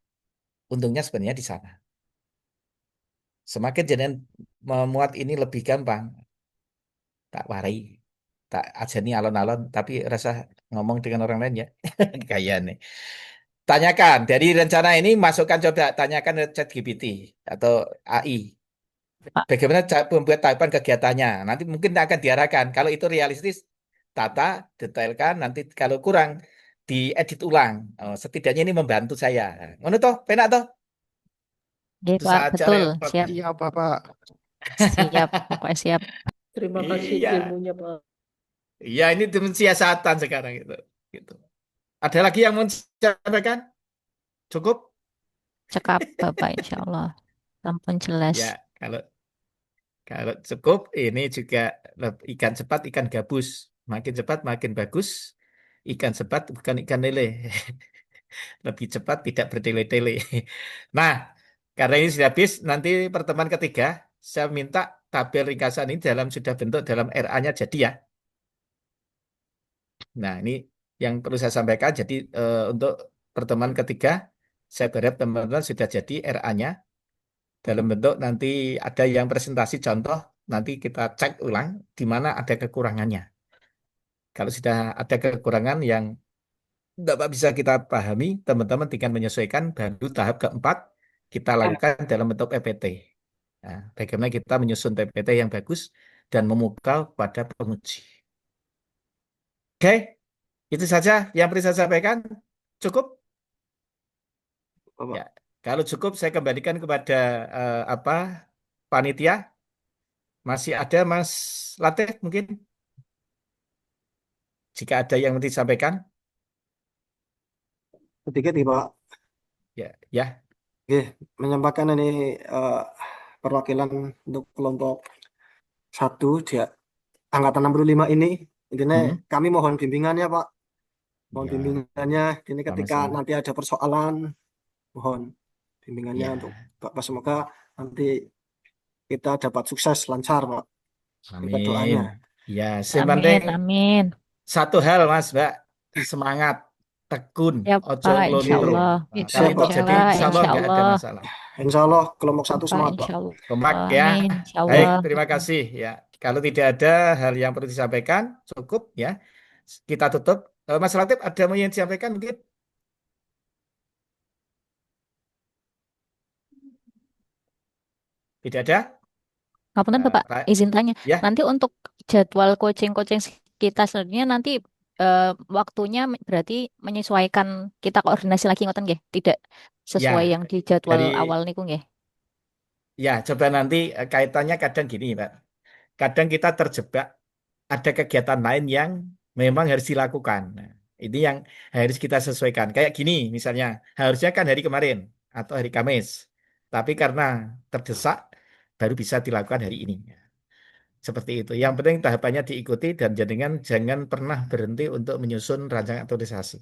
Untungnya sebenarnya di sana. Semakin jangan memuat ini lebih gampang. Tak warai. Tak ajani alon-alon. Tapi rasa ngomong dengan orang lain ya. Kayak nih. Tanyakan. Dari rencana ini masukkan coba. Tanyakan ke ChatGPT atau AI. Pak, Bagaimana membuat tahapan kegiatannya. Nanti mungkin akan diarahkan. Kalau itu realistis, tata, detailkan. Nanti kalau kurang, diedit ulang. Oh, setidaknya ini membantu saya. Ngono toh, penak toh? nggih, Itu Pak, saja betul. repot. Siap, Iya, Bapak. siap, pokoknya siap. Terima kasih Iya, ilmunya, Pak. iya ini siasatan sekarang itu. Gitu. Ada lagi yang mau sampaikan? Cukup? Cekap, Bapak, insya Allah. Sampun jelas. Ya, kalau kalau cukup, ini juga ikan cepat, ikan gabus. Makin cepat, makin bagus. Ikan cepat bukan ikan lele. Lebih cepat, tidak bertele-tele. Nah, karena ini sudah habis, nanti pertemuan ketiga, saya minta tabel ringkasan ini sudah bentuk dalam RA-nya jadi ya. Nah, ini yang perlu saya sampaikan. Jadi untuk pertemuan ketiga. Saya berharap teman-teman sudah jadi RA-nya. Dalam bentuk nanti ada yang presentasi contoh, nanti kita cek ulang di mana ada kekurangannya. Kalau sudah ada kekurangan yang dapat bisa kita pahami, teman-teman tinggal menyesuaikan, baru tahap keempat kita lakukan dalam bentuk PPT. Nah, bagaimana kita menyusun PPT yang bagus dan memukau pada penguji. Oke, itu saja yang perlu saya sampaikan. Cukup? Bapak. Ya, kalau cukup saya kembalikan kepada apa panitia. Masih ada Mas Latif mungkin? Jika ada yang mau disampaikan, Sedikit nih Pak. ya, ya, Oke, menyampaikan ini perwakilan untuk kelompok 1 di angkatan 65 ini. Intinya kami mohon bimbingannya Pak. Mohon ya, bimbingannya ini ketika sama-sama. nanti ada persoalan, mohon bimbingannya Ya, untuk Bapak. Semoga nanti kita dapat sukses lancar Pak. Kita amin. doanya. Ya, yang Amin, penting amin. satu hal Mas, Mbak, semangat, tekun, Ya ojo Pak, insya lonto. Allah. Nah, Itu kalau itu aja, jadi insya Allah insya nggak ada Allah. masalah. Insya Allah kelompok 1 Pak, semangat Pak. insya Allah. Kompak ya. Amin, insya Baik, Allah. terima kasih ya. Kalau tidak ada hal yang perlu disampaikan, cukup ya. Kita tutup. Mas Latif, ada mau yang disampaikan mungkin? Tidak ada? Ngapunten Bapak, izin tanya. Ya, Nanti untuk jadwal coaching-coaching kita selanjutnya nanti waktunya berarti menyesuaikan kita koordinasi lagi ngoten nggih? Tidak sesuai ya. yang di jadwal Dari awal niku nggih. ya, coba nanti kaitannya kadang gini, Pak. Kadang kita terjebak ada kegiatan lain yang memang harus dilakukan. Nah, ini yang harus kita sesuaikan. Kayak gini, misalnya, harusnya kan hari kemarin atau hari Kamis, tapi karena terdesak baru bisa dilakukan hari ini. Seperti itu. Yang penting tahapannya diikuti dan jangan pernah berhenti untuk menyusun rancangan aktualisasi.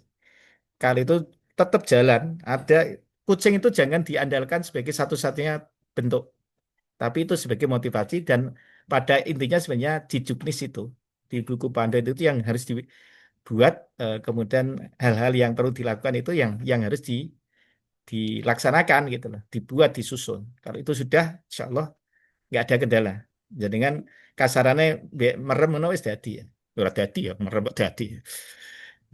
Kalau itu tetap jalan, ada kucing itu jangan diandalkan sebagai satu-satunya bentuk, tapi itu sebagai motivasi dan pada intinya sebenarnya di juknis itu, di buku panduan itu yang harus dibuat, kemudian hal-hal yang perlu dilakukan itu yang harus dilaksanakan gitu loh, dibuat, disusun. Kalau itu sudah, insya Allah nggak ada kendala. Jadi kan kasarannya merem menawa wis dadi ya. Ora dadi ya, merem kok dadi.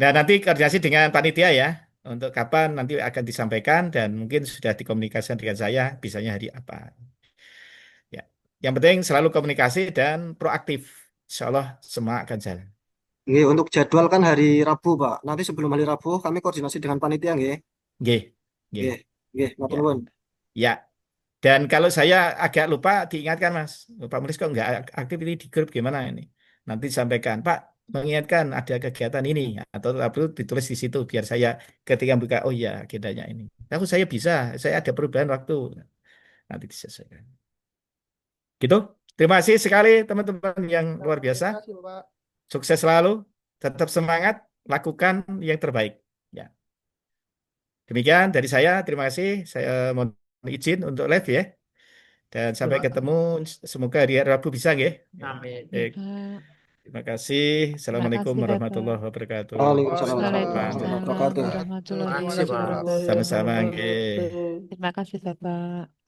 Nah, nanti koordinasi dengan panitia ya. Untuk kapan nanti akan disampaikan dan mungkin sudah dikomunikasikan dengan saya, bisanya hari apa. Ya. Yang penting selalu komunikasi dan proaktif. Insya Allah semua akan jalan. Nggih, untuk jadwal kan hari Rabu Pak. Nanti sebelum hari Rabu kami koordinasi dengan panitia nggih. Nggih, nggih. Nggih, nggih, matur Ya. nuwun. Ya. Dan kalau saya agak lupa diingatkan Mas, Pak Mulis kok nggak aktif ini di grup gimana ini? Nanti disampaikan, Pak, mengingatkan ada kegiatan ini atau perlu ditulis di situ biar saya ketika buka, oh ya agendanya ini. Aku saya bisa, saya ada perubahan waktu. Nanti disesuaikan. Gitu. Terima kasih sekali teman-teman yang luar biasa. Terima kasih Bapak. Sukses selalu, tetap semangat, lakukan yang terbaik. Ya. Demikian dari saya, terima kasih. Saya mohon izin untuk live ya. Dan sampai ketemu, semoga hari Rabu bisa ya. Amin. Baik. Pak. Terima kasih. Assalamualaikum kasih, Bapak. warahmatullahi wabarakatuh. Waalaikumsalam Waalaikumsalam warahmatullahi wabarakatuh. warahmatullahi Terima kasih, Pak. wabarakatuh. Sama-sama. nggih. Terima kasih, Bapak.